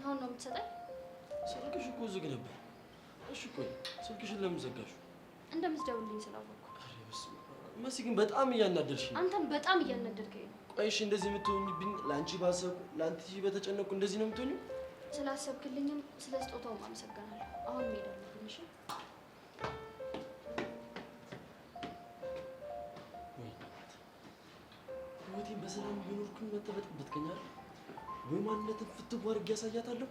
አሁን ነው የምትሰጠኝ? ስልክሽ እኮ ዝግ ነበር። እሺ ቆይ ስልክሽን ለምን ዘጋሽው? እንደምትደውልልኝ ስላወቅኩ። መሲ ግን በጣም እያናደድሽ ነው። አንተም በጣም እያናደድከኝ ነው። ቆይ እሺ እንደዚህ የምትሆኝብኝ ለአንቺ ባሰብኩ ለአንቺ በተጨነቅኩ እንደዚህ ነው የምትሆኚው? ስላሰብክልኝም ስለ ስጦታውም አመሰግናለሁ። አሁን መሄድ አለብኝ። እሺ ህይወቴን በሰላም እየኖርኩኝ መጠበጥበትከኛል ወይ ማንነትን ፍትው አድርጌ ያሳያታለሁ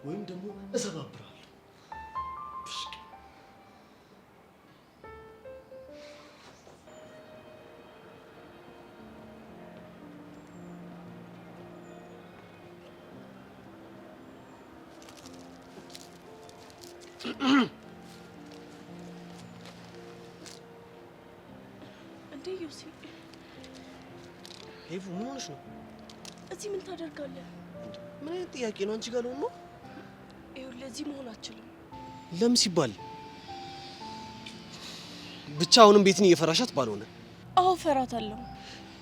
ወይም ደግሞ እሰባብራለሁ። እንዴ ዮሲ፣ ሄፉ ምን ሆነሽ ነው? እዚህ ምን ታደርጋለህ? ምን አይነት ጥያቄ ነው? አንቺ ጋር ነው? ይኸውልህ እዚህ መሆን አልችልም። ለምን ሲባል ብቻ አሁንም ቤትን እየፈራሻት ባልሆነ? አዎ ፈራታለሁ።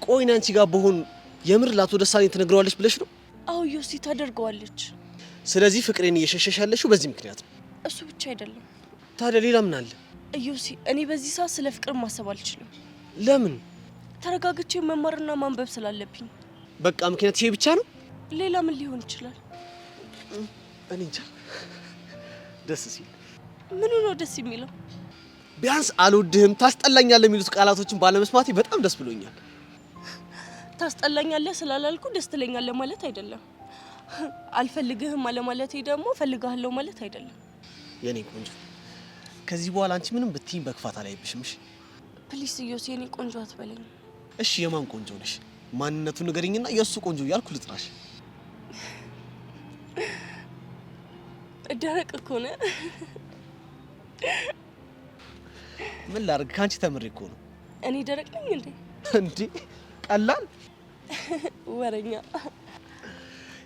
ቆይ እኔ አንቺ ጋር በሆን የምር ላቶ ደሳለኝ ትነግረዋለች ብለሽ ነው? አዎ ዮሲ ታደርገዋለች። ስለዚህ ፍቅሬን እየሸሸሽ ያለሽው በዚህ ምክንያት ነው? እሱ ብቻ አይደለም። ታዲያ ሌላ ምን አለ? ዮሲ እኔ በዚህ ሰዓት ስለ ፍቅር ማሰብ አልችልም። ለምን? ተረጋግቼ መማርና ማንበብ ስላለብኝ። በቃ ምክንያት ይሄ ብቻ ነው? ሌላ ምን ሊሆን ይችላል? እኔ እንጃ። ደስ ሲል ምኑ ነው ደስ የሚለው? ቢያንስ አልወድህም፣ ታስጠላኛለህ የሚሉት ቃላቶችን ባለመስማቴ በጣም ደስ ብሎኛል። ታስጠላኛለህ ስላላልኩ ደስ ትለኛለህ ማለት አይደለም። አልፈልግህም አለማለቴ ደግሞ ፈልግሃለሁ ማለት አይደለም። የኔ ቆንጆ ከዚህ በኋላ አንቺ ምንም ብትይኝ በክፋት አላይብሽም። እሺ ፕሊስ ዮሲ፣ የኔ ቆንጆ አትበለኝ። እሺ የማን ቆንጆ ነሽ? ማንነቱን ንገሪኝና የሱ ቆንጆ እያልኩ ልጥራሽ። ደረቅ እኮ ነህ። ምን ላድርግ? ካንቺ ተምሬ እኮ ነው። እኔ ደረቅ ነኝ እንዴ? እንዴ ቀላል ወረኛ።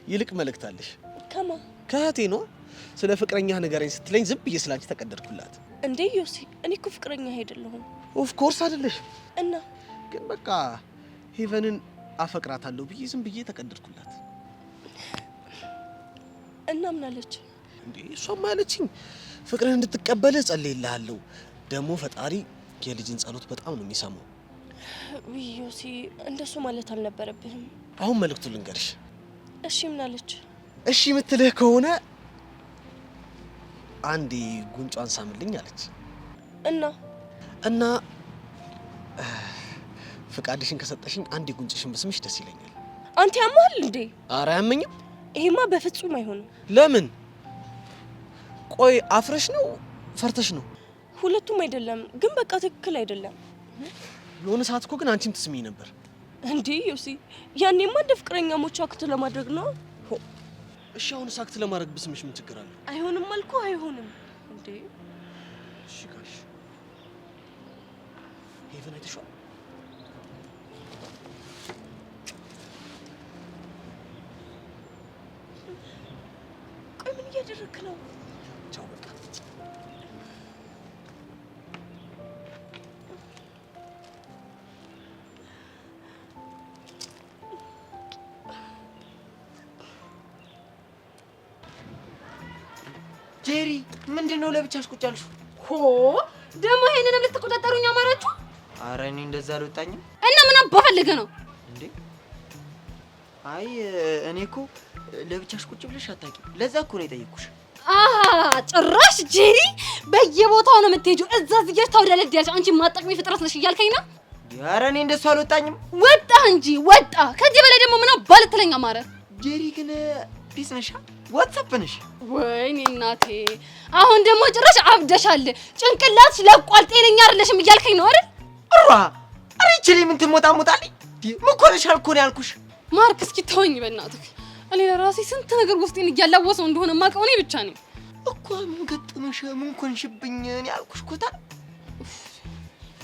ይልቅ መልእክት አለሽ። ከማ? ከእህቴ ነው። ስለ ፍቅረኛ ንገረኝ ስትለኝ ዝም ብዬ ስላንቺ ተቀደድኩላት። እንዴ ዮሲ፣ እኔ እኮ ፍቅረኛ አይደለሁም። ኦፍ ኮርስ አይደለሽ። እና ግን በቃ ሄቨንን አፈቅራታለሁ ብዬ ዝም ብዬ ተቀደድኩላት። እና ምን አለች? እንዴ እሷም አለችኝ ፍቅርህን እንድትቀበል ጸልይልሃለሁ። ደግሞ ፈጣሪ የልጅን ጸሎት በጣም ነው የሚሰማው። ዮሲ፣ እንደሱ ማለት አልነበረብህም። አሁን መልእክቱ ልንገርሽ። እሺ ምን አለች? እሺ የምትልህ ከሆነ አንዴ ጉንጯን ሳምልኝ አለች። እና ፍቃድሽን ከሰጠሽኝ አንዴ ጉንጭሽን በስምሽ ደስ ይለኛል። አንተ ያማል እንዴ? ኧረ አያመኝም። ይሄማ በፍጹም አይሆንም። ለምን? ቆይ አፍረሽ ነው ፈርተሽ ነው? ሁለቱም አይደለም፣ ግን በቃ ትክክል አይደለም። የሆነ ሰዓት እኮ ግን አንቺም ትስሚኝ ነበር። እንዴ ዮሲ፣ ያኔማ እንደ ፍቅረኛሞች አክት ለማድረግ ነው። እሺ አሁን አክት ለማድረግ ብስምሽ ምን ችግር አለ? አይሆንም አልኩ። አይሆንም እንዴ? እሺ ጋሽ ሄቨን አይተሽዋል? ቆይ ምን እያደረክ ነው? ቻው በቃ። ጄሪ ምንድነው ለብቻሽ ቁጭ ያልሽው? ሆ ደግሞ ይሄንንም ልትቆጣጠሩኝ አማራችሁ? ኧረ እኔ እንደዛ አልወጣኝም። እና ምን አባፈልገ ነው እንዴ? አይ እኔ እኮ ለብቻሽ ቁጭ ብለሽ አታውቂም። ለዛ እኮ ነው የጠየኩሽ። ጭራሽ ጄሪ በየቦታው ነው የምትሄጂው። እዛ ዝያሽ ታውደለድያለሽ። አንቺ ማጠቅሚ ፍጥረት ነሽ እያልከኝ ነው? ኧረ እኔ እንደሱ አልወጣኝም። ወጣ እንጂ ወጣ። ከዚህ በላይ ደግሞ ምን አባልትለኝ አማረ? ጄሪ ግን ፒስ ነሽ? ዋትስአፕ ነሽ? ወይኔ እናቴ፣ አሁን ደግሞ ጭራሽ አብደሻል። ጭንቅላትሽ ለቋል። ጤነኛ አይደለሽም እያልከኝ ነው አይደል? ኧረ ይችሊ ምን ትሞጣሞጣልኝ? ምን ኮነሻል እኮ ነው ያልኩሽ። ማርክ እስኪ ተወኝ በእናትህ። እኔ ለራሴ ስንት ነገር ውስጤን እያላወሰው እንደሆነ የማውቀው እኔ ብቻ ነኝ እኮ። ምን ገጠመሽ? ምን ኮንሽብኝ? እኔ ያልኩሽ እኮ ታዲያ።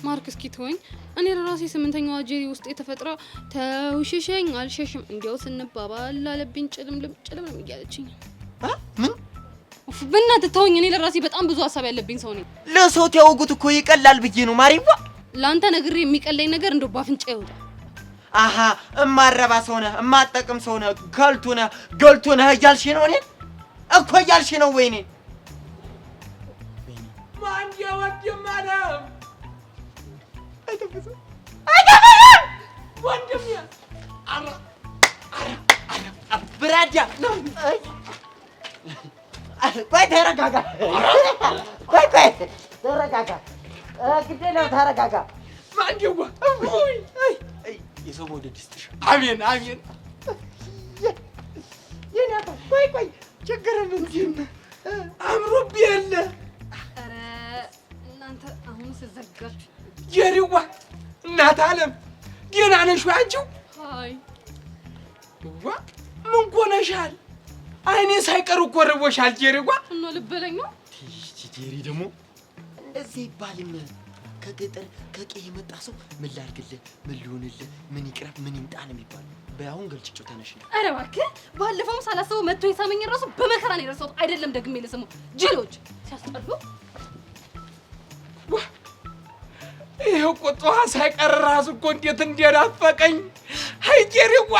ማርክ እስኪ ተወኝ። እኔ ለራሴ ስምንተኛዋ ጄሪ ውስጥ የተፈጥራ ተውሽሸኝ አልሸሽም እንዲያው ስንባባል አለብኝ ጭልምልም እያለችኝ። ምን? በእናትህ ተወኝ። እኔ ለራሴ በጣም ብዙ ሀሳብ ያለብኝ ሰው ነኝ። ለሰው ያወጉት እኮ ይቀላል ብዬ ነው ማሪዋ። ለአንተ ነግሬ የሚቀለኝ ነገር እንደው ባፍንጫ ይወጣ። አሃ እማረባ ሰው ነህ፣ እማጠቅም ሰው ነህ፣ ገልቱ ነህ እያልሽ ነው እኔን እኮ እያልሽ ነው። ወይኔ ማን ያወድም አለም አይተፈሰ ወንድም ያ ብራጃ ነው። ቆይ ተረጋጋ፣ ቆይ ተረጋጋ፣ ግዴ ነው ተረጋጋ። ማንዲዋ የሰው መውደድ ይስጥሽ። አሜን አሜን። የኔ አባ ቆይ ችግር ምንድን ነው? አምሮብህ የለ። ኧረ እናንተ አሁን ስዘጋችሁ ጄሪዋ እናት አለም ገና ነሽ አንቺው? አይ ዋ ምን ኮነሻል? አይኔ ሳይቀር እኮ ርቦሻል ጄሪዋ። እና ልበለኝ ነው። ጄሪ ደግሞ እንደዚህ ይባልም ከገጠር ከቄ የመጣ ሰው ምን ላድርግልህ፣ ምን ሊሆንልህ፣ ምን ይቅረብ፣ ምን ይምጣ ነው የሚባለው። በአሁን ገልጭጮ ተነሽ። ኧረ እባክህ ባለፈውም ሳላስበው መጥቶ የሳመኝ ራሱ በመከራ ነው የረሳሁት። አይደለም ደግሜ ልስሙ ጅሎች ሲያስጠሉ። ይሄ እኮ ጠዋት ሳይቀር ራሱ እኮ እንዴት እንደናፈቀኝ። አይ ጄሪዋ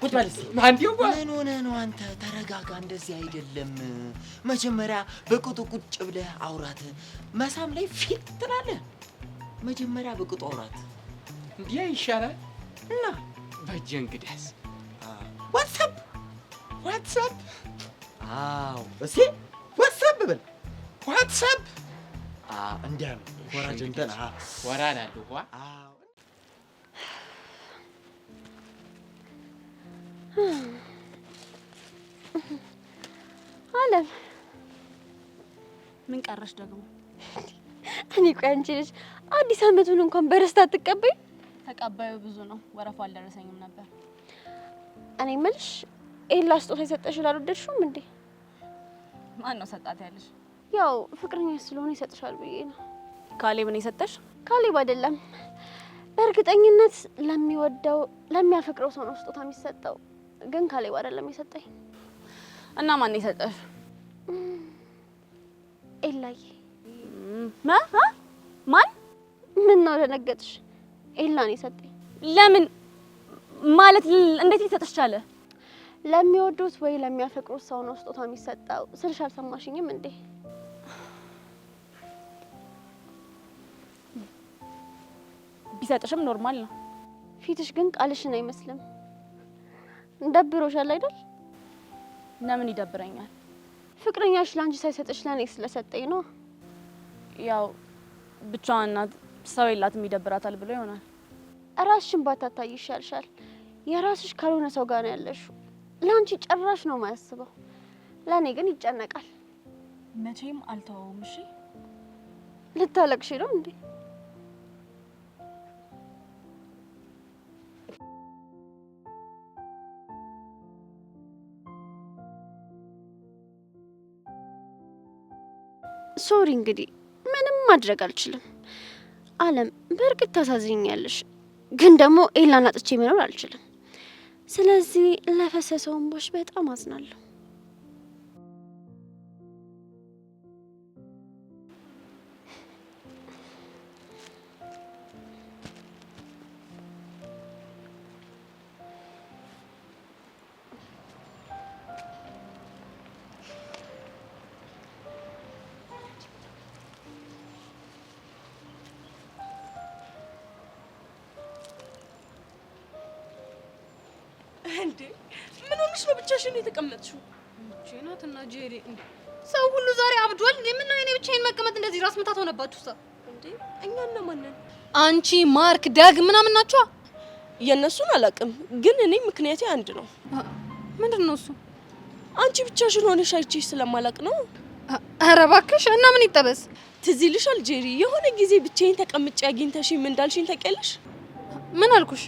ቁጭ በል እስኪ። ማንዲዋ ምን ሆነህ ነው አንተ? ተረጋጋ። እንደዚህ አይደለም። መጀመሪያ በቅጡ ቁጭ ብለህ አውራት። መሳም ላይ ፊት ትላለህ። መጀመሪያ በቅጡ አውራት። እንዲያ ይሻላል። እና በጀ እንግዲያስ ዋትስአፕ። አዎ እስኪ ዋትስአፕ በል። ዋትስአፕ እንዲያ ነው። ወራጅ እንትን ወራዳለሁ። አለም ምን ቀረሽ ደግሞ? እኔ ቆይ አንቺ ልጅ አዲስ አመቱን እንኳን በደስታ አትቀበይ? ተቀባዩ ብዙ ነው። ወረፋ አልደረሰኝም ነበር። እኔ የምልሽ ኤላ ስጦታ የሰጠሽ አልወደድሽውም እንዴ? ማን ነው ሰጣት ያለሽ? ያው ፍቅረኛ ስለሆነ ይሰጥሻል ብዬ ነው። ካሌብ ነው የሰጠሽ? ካሌብ አይደለም። በእርግጠኝነት ለሚወደው ለሚያፈቅረው ሰው ነው ስጦታ የሚሰጠው። ግን ካሌብ አይደለም የሰጠኝ። እና ማን ነው የሰጠሽ? ኤላዬ። ማን? ምን ነው ደነገጥሽ? ኤላ ነው የሰጠኝ። ለምን ማለት እንዴት ሊሰጥሽ ቻለ? ለሚወዱት ወይ ለሚያፈቅሩት ሰው ነው ስጦታ የሚሰጠው ስልሽ አልሰማሽኝም እንዴ? ቢሰጥሽም ኖርማል ነው። ፊትሽ ግን ቃልሽን አይመስልም። እንደብሮሻል አይደል? ለምን ይደብረኛል? ፍቅረኛሽ ላንቺ ሳይሰጥሽ ለኔ ስለሰጠኝ ነው። ያው ብቻዋን ናት፣ ሰው የላትም ይደብራታል ብሎ ይሆናል። ራስሽን ባታታይ ይሻልሻል። የራስሽ ካልሆነ ሰው ጋር ነው ያለሽው። ላንቺ ጭራሽ ነው የማያስበው፣ ለኔ ግን ይጨነቃል። መቼም አልተወውም። እሺ ልታለቅሽ ነው እንዴ? ሶሪ እንግዲህ ምንም ማድረግ አልችልም። አለም በእርግጥ ታሳዝኛለሽ፣ ግን ደግሞ ኤላን አጥቼ መኖር አልችልም። ስለዚህ ለፈሰሰው እንባሽ በጣም አዝናለሁ። እንዴ ምን ሆነሽ ነው ብቻሽን የተቀመጥሽው? ጄናትና ጄሪ እንዴ ሰው ሁሉ ዛሬ አብዷል እንዴ? ምን ነው የኔ ብቻዬን መቀመጥ እንደዚህ ራስ ምታት ሆነባችሁ? እንዴ እኛና ማንን? አንቺ ማርክ ዳግ ምናምን ናችሁ? የነሱን አላውቅም፣ ግን እኔ ምክንያቴ አንድ ነው። ምንድነው እሱ? አንቺ ብቻሽን ሆነሽ አይቼሽ ስለማላውቅ ነው። ኧረ እባክሽ እና ምን ይጠበስ? ትዝ ይልሻል ጄሪ፣ የሆነ ጊዜ ብቻዬን ተቀምጬ አግኝተሽኝ ምን እንዳልሽኝ ታውቂያለሽ? ምን አልኩሽ?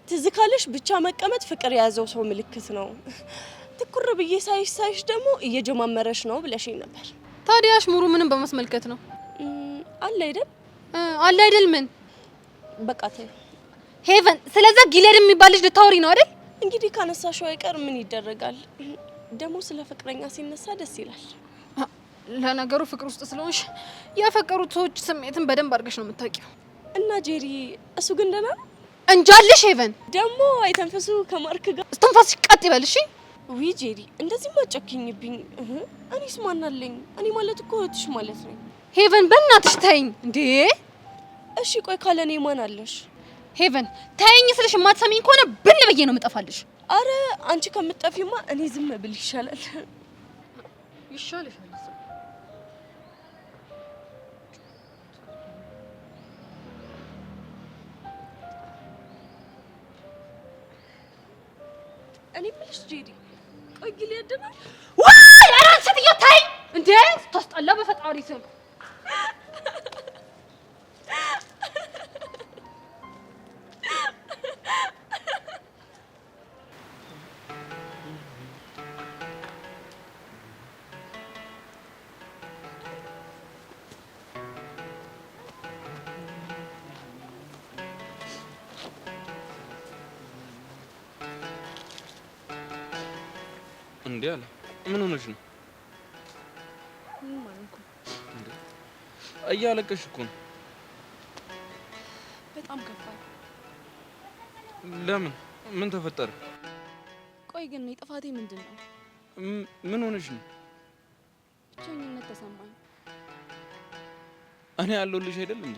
ትዝ ካለሽ ብቻ መቀመጥ ፍቅር የያዘው ሰው ምልክት ነው፣ ትኩር ብዬ ሳይሽ ደግሞ እየጀማመረሽ ነው ብለሽኝ ነበር። ታዲያ አሽሙሩ ምንም በማስመልከት ነው? አለ አይደል? አለ አይደል? ምን በቃ ተይ ሄቨን። ስለዛ ጊሌድ የሚባል ልጅ ልታወሪ ነው አይደል? እንግዲህ ካነሳሽው አይቀር ምን ይደረጋል። ደግሞ ስለ ፍቅረኛ ሲነሳ ደስ ይላል። ለነገሩ ፍቅር ውስጥ ስለሆንሽ ያፈቀሩት ሰዎች ስሜትን በደንብ አድርገሽ ነው የምታውቂው። እና ጄሪ እሱ ግን ደህና ነው እንጃልሽ። ሄቨን ደግሞ አይተንፈሱ ከማርክ ጋር እስትንፋስሽ ቀጥ ይበል እሺ። ዊ ጄሪ እንደዚህ ማጨክኝብኝ። እኔስ ማን አለኝ? እኔ ማለት እኮ እህትሽ ማለት ነኝ። ሄቨን በእናትሽ ተይኝ እንዴ። እሺ ቆይ ካለ እኔ ማን አለሽ? ሄቨን ተይኝ ስልሽ የማትሰሚኝ ከሆነ ብን ብዬ ነው የምጠፋልሽ። አረ አንቺ ከምትጠፊማ እኔ ዝም ብል ይሻላል። ይሻልሻል። እኔ ብልሽ ጄሪ ቆይ ግል ያደናል ወይ አራን ስትዮ ታይ እንዴ ታስጠላ በፈጣሪ ስም። እንዴ አለ ምን ሆነሽ ነው? እያለቀሽ እኮ ነው። በጣም ከፋኝ። ለምን? ምን ተፈጠረ? ቆይ ግን ጥፋቴ ምንድን ነው? ምን ሆነሽ ነው? ብቸኝነት ተሰማኝ። እኔ ያለሁልሽ አይደል እንዴ?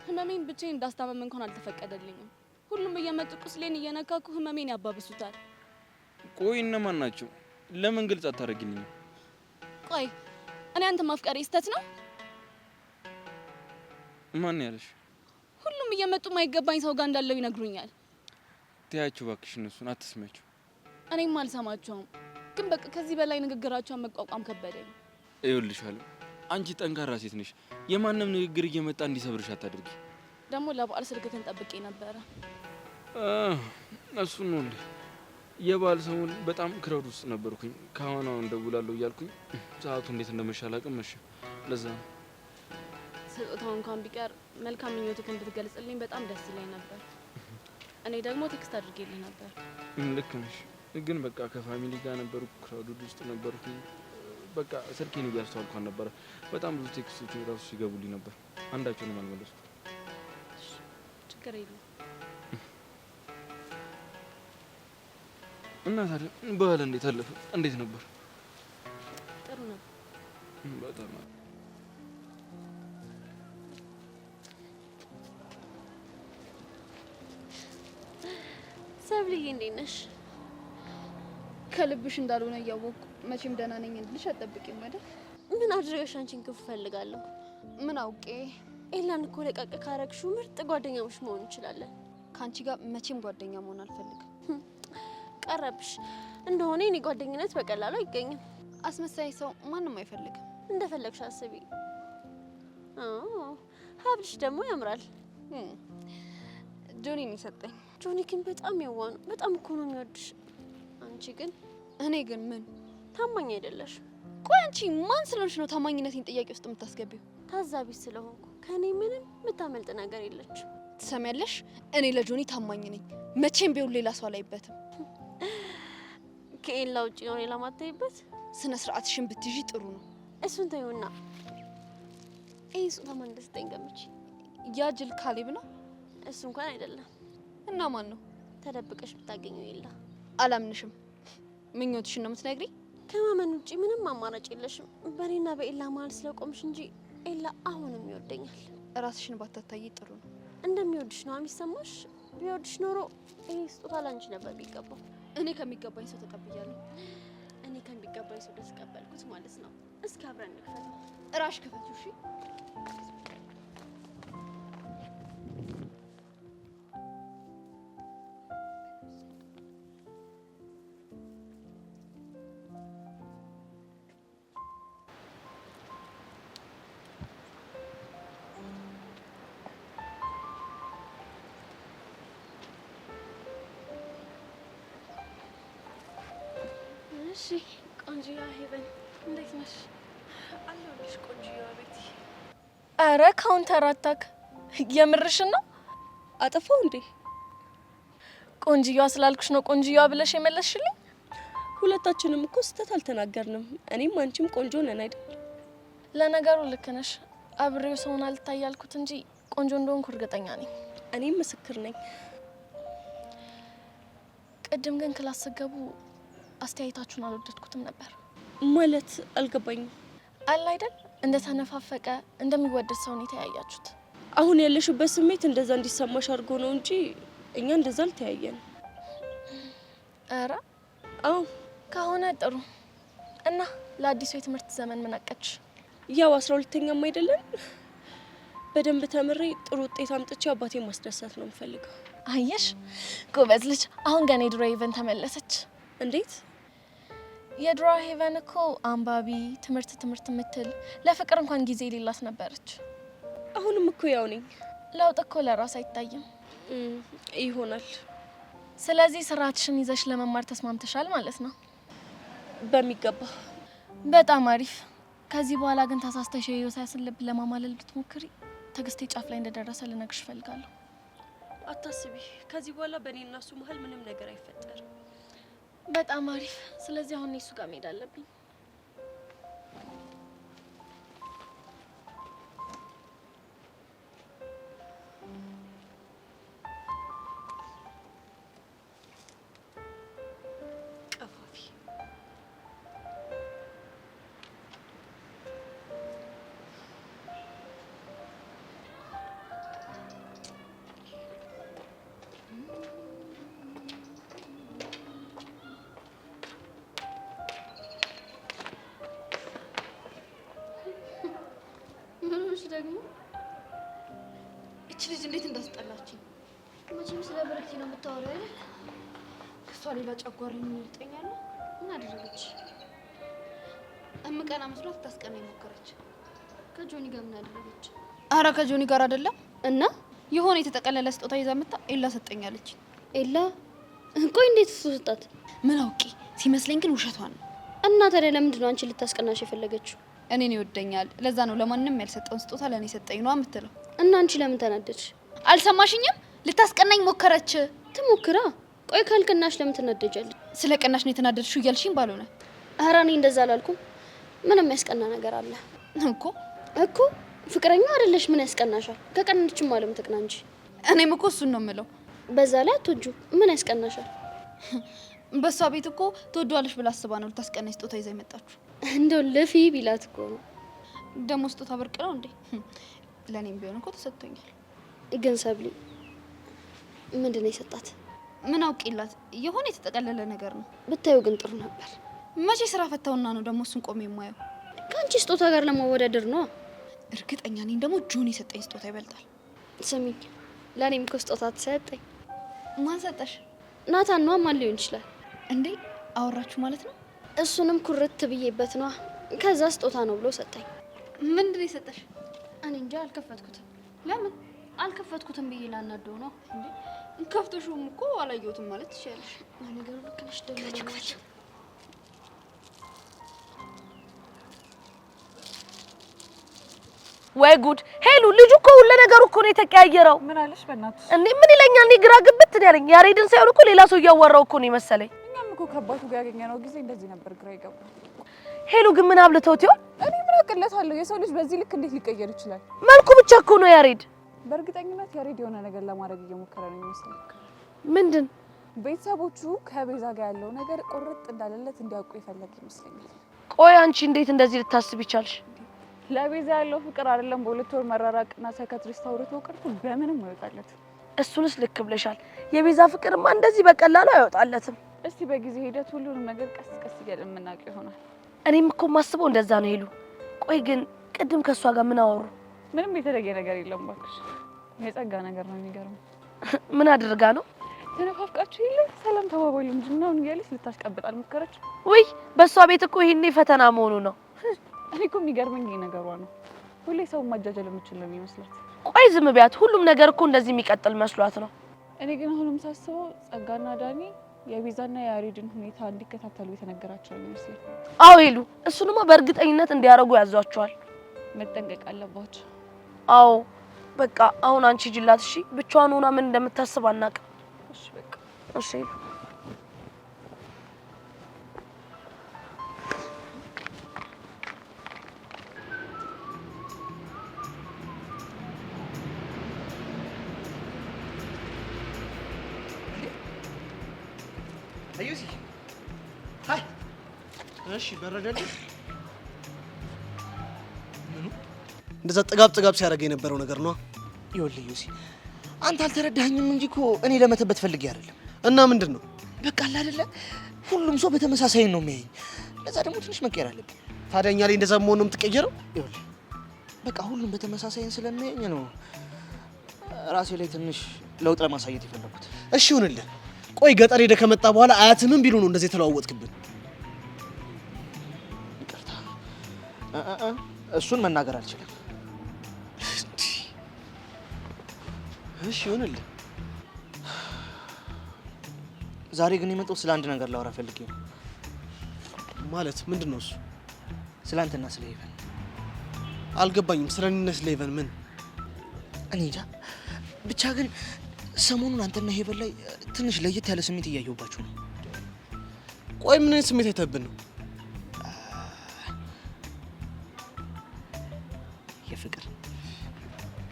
ህመሜን ብቻዬን እንዳስታመም እንኳን አልተፈቀደልኝም። ሁሉም እየመጡ ቁስሌን እየነካኩ ህመሜን ያባብሱታል። ቆይ እነማን ናቸው? ለምን ግልጽ አታደርጊልኝም? ቆይ እኔ አንተ ማፍቀሬ ስህተት ነው? ማን ያለሽ? ሁሉም እየመጡ ማይገባኝ ሰው ጋር እንዳለው ይነግሩኛል። ተያቸው እባክሽ፣ እነሱን አትስሚያቸው። እኔም አልሰማቸውም፣ ግን በቃ ከዚህ በላይ ንግግራቸውን መቋቋም ከበደኝ። ይኸውልሻለሁ፣ አንቺ ጠንካራ ሴት ነሽ። የማንም ንግግር እየመጣ እንዲሰብርሽ አታድርጊ። ደግሞ ለበዓል ስልክህን ጠብቄ ነበረ። እሱ ነው እንዴ? የበዓል ሰሞን በጣም ክረውድ ውስጥ ነበርኩኝ። ከአሁን አሁን ደውላለሁ እያልኩኝ ሰዓቱ እንዴት እንደመሻ አላውቅም። እሺ ለዛ ነው። ስጦታው እንኳን ቢቀር መልካም ምኞትህ እንድትገልጽልኝ በጣም ደስ ይለኝ ነበር። እኔ ደግሞ ቴክስት አድርጌልህ ነበር። ልክ ነሽ፣ ግን በቃ ከፋሚሊ ጋር ነበርኩ፣ ክራውድ ውስጥ ነበርኩኝ። በቃ ስልኬን እያስተዋልኳን ነበረ። በጣም ብዙ ቴክስቶች ራሱ ሲገቡልኝ ነበር፣ አንዳቸውንም አልመለስኩም። ችግር የለም። እና ታዲያ በዓል እንዴት አለፈ? እንዴት ነበር? ጥሩ ነበር። በጣም ሰብልዬ እንዴት ነሽ? ከልብሽ እንዳልሆነ እያወቅኩ መቼም ደህና ነኝ እንድልሽ አትጠብቂም አይደል? ምን አድርገሽ አንቺን ክፉ ፈልጋለሁ? ምን አውቄ። ኤላን እኮ ለቀቅ ካረግሽው ምርጥ ጓደኛሞች መሆን እንችላለን። ከአንቺ ጋር መቼም ጓደኛ መሆን አልፈልግም። ቀረብሽ እንደሆነ የኔ ጓደኝነት በቀላሉ አይገኝም። አስመሳይ ሰው ማንም አይፈልግም። እንደፈለግሽ አስቢ። ሀብልሽ ደግሞ ያምራል። ጆኒ ነው የሰጠኝ። ጆኒ ግን በጣም የዋህ ነው። በጣም እኮ ነው የሚወድሽ። አንቺ ግን እኔ ግን ምን ታማኝ አይደለሽ። ቆይ አንቺ ማን ስለሆንሽ ነው ታማኝነቴን ጥያቄ ውስጥ የምታስገቢው? ታዛቢ ስለሆንኩ ከኔ ምንም የምታመልጥ ነገር የለች። ትሰሚያለሽ? እኔ ለጆኒ ታማኝ ነኝ። መቼም ቢሆን ሌላ ሰው አላይበትም። ከኤላ ውጭ ነው ሌላ ማታይበት። ስነ ስርዓትሽን ብትይዢ ጥሩ ነው። እሱን ተይውና ይህ ስጦታ ማን እንደሰጠኝ ገምቺ። ያ ጅል ካሌብ ነው? እሱ እንኳን አይደለም። እና ማን ነው? ተደብቀሽ ብታገኘው ኤላ። አላምንሽም። ምኞትሽን ነው የምትነግሪ? ከማመን ውጭ ምንም አማራጭ የለሽም። በእኔና በኤላ መሀል ስለቆምሽ እንጂ ኤላ አሁንም ይወደኛል። ራስሽን ባታታይ ጥሩ ነው። እንደሚወድሽ ነው የሚሰማሽ። ቢወድሽ ኖሮ ይሄ ስጦታ ላንቺ ነበር ቢገባው። እኔ ከሚገባኝ ሰው ተቀብያለሁ። እኔ ከሚገባኝ ሰው ደስ ቀበልኩት ማለት ነው። እስኪ አብረን እንክፈተው። እራሽ ክፈቱ። እሺ እሺ ቆንጆዋ ሄቨን እንዴት ነሽ? አለሁልሽ ቆንጆዋ ቤቲ። አረ ካውንተር አታክ የምርሽን ነው? አጠፋው እንዴ? ቆንጆዋ ስላልኩሽ ነው ቆንጆዋ ብለሽ የመለስሽልኝ? ሁለታችንም እኮ ስህተት አልተናገርንም። እኔም አንቺም ቆንጆ ነን አይደል? ለነገሩ ልክ ነሽ። አብሬው ሰውን አልታይ ያልኩት እንጂ ቆንጆ እንደሆንኩ እርግጠኛ ነኝ። እኔም ምስክር ነኝ። ቅድም ግን ክላስ ስገቡ አስተያየታችሁን አልወደድኩትም ነበር። ማለት አልገባኝም። አለ አይደል እንደ ተነፋፈቀ እንደሚወደድ ሰው ነው የተያያችሁት። አሁን ያለሽበት ስሜት እንደዛ እንዲሰማሽ አድርጎ ነው እንጂ እኛ እንደዛ አልተያየን። አረ አዎ ከሆነ ጥሩ። እና ለአዲሱ የትምህርት ዘመን ምን አቀድሽ? ያው 12ኛም አይደለም በደንብ ተምሬ ጥሩ ውጤት አምጥቼ አባቴን ማስደሰት ነው የምፈልገው። አየሽ ጎበዝ ልጅ። አሁን ገና የድሮ ሄቨን ተመለሰች። እንዴት? የድሮ ሄቨን እኮ አንባቢ ትምህርት የምትል ለፍቅር እንኳን ጊዜ የሌላት ነበረች። አሁንም እኮ ያው ነኝ። ለውጥ እኮ ለራስ አይታይም። ይሆናል። ስለዚህ ስርዓትሽን ይዘሽ ለመማር ተስማምተሻል ማለት ነው? በሚገባ። በጣም አሪፍ። ከዚህ በኋላ ግን ተሳስተሽ የዮሳስን ልብ ለማማለል ብትሞክሪ ትዕግስቴ ጫፍ ላይ እንደደረሰ ልነግርሽ እፈልጋለሁ። አታስቢ። ከዚህ በኋላ በእኔና እሱ መሀል ምንም ነገር አይፈጠርም። በጣም አሪፍ። ስለዚህ አሁን እሱ ጋር መሄድ አለብኝ። ቀፋፊ ደግሞ እቺ ልጅ እንዴት እንዳስጠላችኝ። መቼም ስለ ብርክቲ ነው የምታወራው አይደል? እሷ ሌላ ጨጓራኝ ይልጠኛል። ምን አደረገች? እምቀና መስሏት ታስቀና ሞከረች። ከጆኒ ጋር ምን አደረገች? አረ ከጆኒ ጋር አይደለም። እና የሆነ የተጠቀለለ ስጦታ ይዛ መጣ ኤላ ሰጠኛለች። ኤላ? ቆይ እንዴት እሱ ሰጣት? ምን አውቄ ሲመስለኝ ግን ውሸቷን ነው። እና ታዲያ ለምንድን ነው አንቺ ልታስቀናሽ የፈለገችው? እኔን ይወደኛል ለዛ ነው ለማንንም ያልሰጠውን ስጦታ ለኔ ሰጠኝ ነው የምትለው። እና አንቺ ለምን ተናደድሽ? አልሰማሽኝም? ልታስቀናኝ ሞከረች። ትሞክራ። ቆይ ካልቀናሽ ለምን ትናደጃለሽ? ስለ ቀናሽ ነው የተናደድሽው እያልሽኝ ባልሆነ። ኧረ እኔ እንደዛ አላልኩም። ምንም ያስቀና ነገር አለ እኮ ፍቅረኛው አይደለሽ ምን ያስቀናሻል? ከቀናችም አለም ትቅና እንጂ። እኔም እኮ እሱን ነው የምለው። በዛ ላይ አትወጁ ምን ያስቀናሻል? በሷ ቤት እኮ ትወዷለሽ ብላ አስባ ነው ልታስቀናኝ ስጦታ ይዛ የመጣችሁ። እንደው ለፊ ቢላት እኮ ነው። ደግሞ ስጦታ ብርቅ ነው እንዴ? ለኔም ቢሆን እኮ ተሰጥቶኛል። ግን ሰብሊ ምንድነው የሰጣት? ምን አውቄላት? የሆነ የተጠቀለለ ነገር ነው። ብታዩ ግን ጥሩ ነበር። መቼ ስራ ፈታውና ነው ደግሞ እሱን ቆሜ የማየው? ከአንቺ ስጦታ ጋር ለማወዳደር ነው። እርግጠኛ ነኝ ደግሞ ጆን የሰጠኝ ስጦታ ይበልጣል። ስሚኝ፣ ለእኔም እኮ ስጦታ ተሰጠኝ። ማን ሰጠሽ? ናታን ነዋ። ማን ሊሆን ይችላል እንዴ? አወራችሁ ማለት ነው? እሱንም ኩርት ብዬበት ነዋ። ከዛ ስጦታ ነው ብሎ ሰጠኝ። ምንድን ነው የሰጠሽ? እኔ እንጃ አልከፈትኩትም። ለምን አልከፈትኩትም ብዬ ላናደው ነው እንዴ? ከፍተሽውም እኮ አላየሁትም ማለት ትችያለሽ። ነገሩ ልክ ነሽ። ደግሞ ወይ ጉድ! ሄሉ ልጁ እኮ ሁሉ ነገሩ እኮ ነው የተቀያየረው። ምን አለሽ? በእናትሽ እንዴ ምን ይለኛል? እኔ ግራ ግብት ነው ያለኝ። ያሬድን ሳይሆን እኮ ሌላ ሰው እያወራው እኮ ነው መሰለኝ። እኛም እኮ ከአባቱ ጋር ያገኘነው ጊዜ እንደዚህ ነበር፣ ግራ ይገባል። ሄሉ ግን ምን አብልተውት ይሆን? እኔ ምን አውቅለታለሁ? የሰው ልጅ በዚህ ልክ እንዴት ሊቀየር ይችላል? መልኩ ብቻ እኮ ነው ያሬድ። በእርግጠኝነት ያሬድ የሆነ ነገር ለማድረግ እየሞከረ ነው ይመስላል። ምንድን? ቤተሰቦቹ ከቤዛ ጋር ያለው ነገር ቁርጥ እንዳለለት እንዲያውቁ ይፈልግ ይመስለኛል። ቆይ አንቺ እንዴት እንደዚህ ልታስብ ይቻልሽ? ለቤዛ ያለው ፍቅር አይደለም በሁለት ወር መራራቅና ሳይካትሪስት አውርቶ ቀርቶ በምንም አይወጣለት። እሱንስ ልክ ብለሻል። የቤዛ ፍቅርማ እንደዚህ በቀላሉ አይወጣለትም። እስቲ በጊዜ ሂደት ሁሉንም ነገር ቀስ ቀስ እያለን የምናውቀው ይሆናል። እኔም እኮ ማስበው እንደዛ ነው ሄሉ። ቆይ ግን ቅድም ከሷ ጋር ምን አወሩ? ምንም የተለየ ነገር የለም ባክሽ። የጸጋ ነገር ነው የሚገርመው። ምን አድርጋ ነው? ተነፋፍቃችሁ የለ ሰላም ተባባሉ እንጂ ነው እያለች ልታስቀብጣል ሞከረች። ውይ በሷ ቤት እኮ ይሄኔ ፈተና መሆኑ ነው። እኔ እኮ የሚገርመኝ ይሄ ነገሯ ነው። ሁሌ ሰው ማጃጀል የምችል ነው የሚመስላት። ቆይ ዝም ቢያት። ሁሉም ነገር እኮ እንደዚህ የሚቀጥል መስሏት ነው። እኔ ግን አሁንም ሳስበው ጸጋና ዳኒ የቤዛና የያሬድን ሁኔታ እንዲከታተሉ የተነገራቸው ይመስላል። አዎ ሄሉ፣ እሱንማ በእርግጠኝነት እንዲያረጉ ያዟቸዋል። መጠንቀቅ አለባቸው። አዎ በቃ አሁን አንቺ ጅላት። እሺ ብቻዋን ሆና ምን እንደምታስብ አናውቅም። እሺ በቃ እሺ ሄሉ። አዩሲ ሃይ። እሺ በረደልሽ? ምኑ እንደዛ ጥጋብ ሲያደርግ የነበረው ነገር ነው። ይኸውልህ ዩሲ፣ አንተ አልተረዳኸኝም እንጂ እኮ እኔ ለመተበት ፈልጌ አይደለም። እና ምንድን ነው? በቃ አለ አይደለ ሁሉም ሰው በተመሳሳይ ነው የሚያየኝ። ለዛ ደግሞ ትንሽ መቀየር አለብኝ። ታዲያ እኛ ላይ እንደዛ መሆን ነው የምትቀየረው? ይኸውልህ በቃ ሁሉም በተመሳሳይ ስለሚያየኝ ነው ራሴ ላይ ትንሽ ለውጥ ለማሳየት የፈለኩት። እሺ ይሁንልህ። ቆይ ገጠር ሄደህ ከመጣ በኋላ አያትህም ቢሉ ነው እንደዚህ የተለዋወጥክብን? ይቅርታ፣ እሱን መናገር አልችልም። እሺ ይሁንልህ። ዛሬ ግን የመጣው ስለ አንድ ነገር ላወራ ፈልጌ ነው። ማለት ምንድን ነው እሱ? ስለ አንተና ስለ ሄቨን። አልገባኝም። ስለ እኔና ስለ ሄቨን ምን? እኔ እንጃ ብቻ ግን ሰሞኑን አንተና ሄቨን ላይ ትንሽ ለየት ያለ ስሜት እያየሁባችሁ ነው። ቆይ ምን አይነት ስሜት አይተብን ነው? የፍቅር።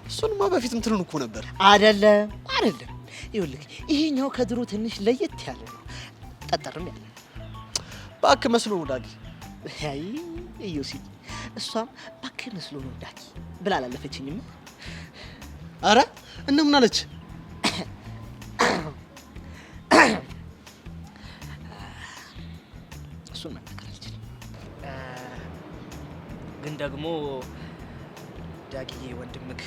እሱንማ በፊትም ትሉን እኮ ነበር። አይደለም። ይኸውልህ ይሄኛው ከድሮ ትንሽ ለየት ያለ ነው። ጠጠርም ያለ እባክህ መስሎ ነው ዳጊ። አይ እዩሲ፣ እሷም እባክህ መስሎ ነው ዳጊ ብላ አላለፈችኝም። አረ እና ምን አለች? እሱን መናገር አልችልም። ግን ደግሞ ዳጊዬ ወንድምክ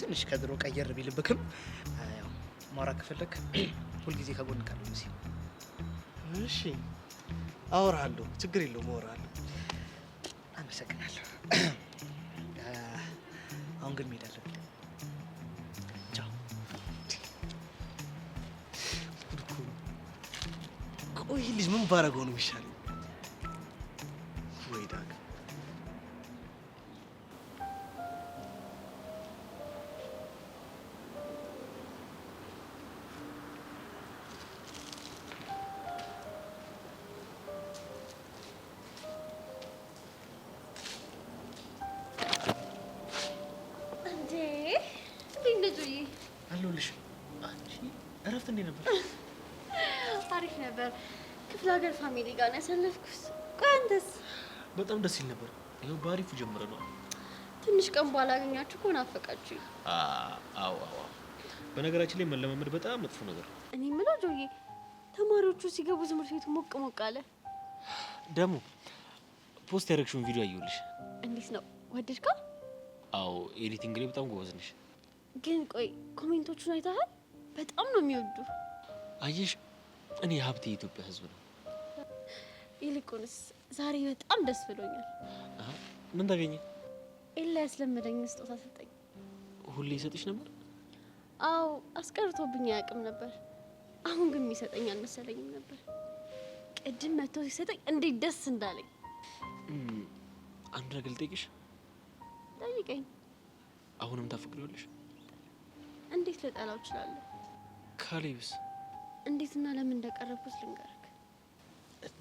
ትንሽ ከድሮ ቀየር ቢልብክም ያው ማውራት ከፈለክ ሁልጊዜ ከጎን ካለው ነው። እሺ አወራለሁ፣ ችግር የለውም አወራለሁ። አመሰግናለሁ። አሁን ግን መሄድ አለብኝ። ቆይ ይህ ልጅ ምን ባረገው ነው የሚሻለው? ወይ ዳግ አለሁልሽ። አንቺ እረፍት እንዴት ነበር? አሪፍ ነበር። ክፍለ ሀገር ፋሚሊ ጋር ነው ያሳለፍኩት። ቆይ አንተስ? በጣም ደስ ይል ነበር። ይኸው በአሪፉ ጀምረናል። ትንሽ ቀን በኋላ አገኛችሁ እኮ ናፈቃችሁ። አዎ። በነገራችን ላይ መለማመድ በጣም መጥፎ ነገር ነው። እኔ የምለው ጆዬ፣ ተማሪዎቹ ሲገቡ ትምህርት ቤቱ ሞቅ ሞቅ አለ። ደግሞ ፖስት ያደረግሽውን ቪዲዮ አየሁልሽ። እንዴት ነው ወደድከው? አዎ ኤዲቲንግ ላይ በጣም ጎበዝ ነሽ። ግን ቆይ ኮሜንቶቹን አይተሃል? በጣም ነው የሚወዱ። አየሽ፣ እኔ ሀብቴ የኢትዮጵያ ሕዝብ ነው። ይልቁንስ ዛሬ በጣም ደስ ብሎኛል። ምን ታገኘ? ኤላ ያስለመደኝ ስጦታ ሰጠኝ። ሁሌ ይሰጥሽ ነበር? አዎ አስቀርቶብኝ አያውቅም ነበር። አሁን ግን የሚሰጠኝ አልመሰለኝም ነበር። ቅድም መጥቶ ሲሰጠኝ እንዴት ደስ እንዳለኝ። አንድ ነገር ልጠይቅሽ። ጠይቀኝ። አሁንም ታፈቅሪዋለሽ? እንዴት ልጠላው እችላለሁ? ካሌብስ? እንዴትና ለምን እንደቀረብኩት ልንገርክ።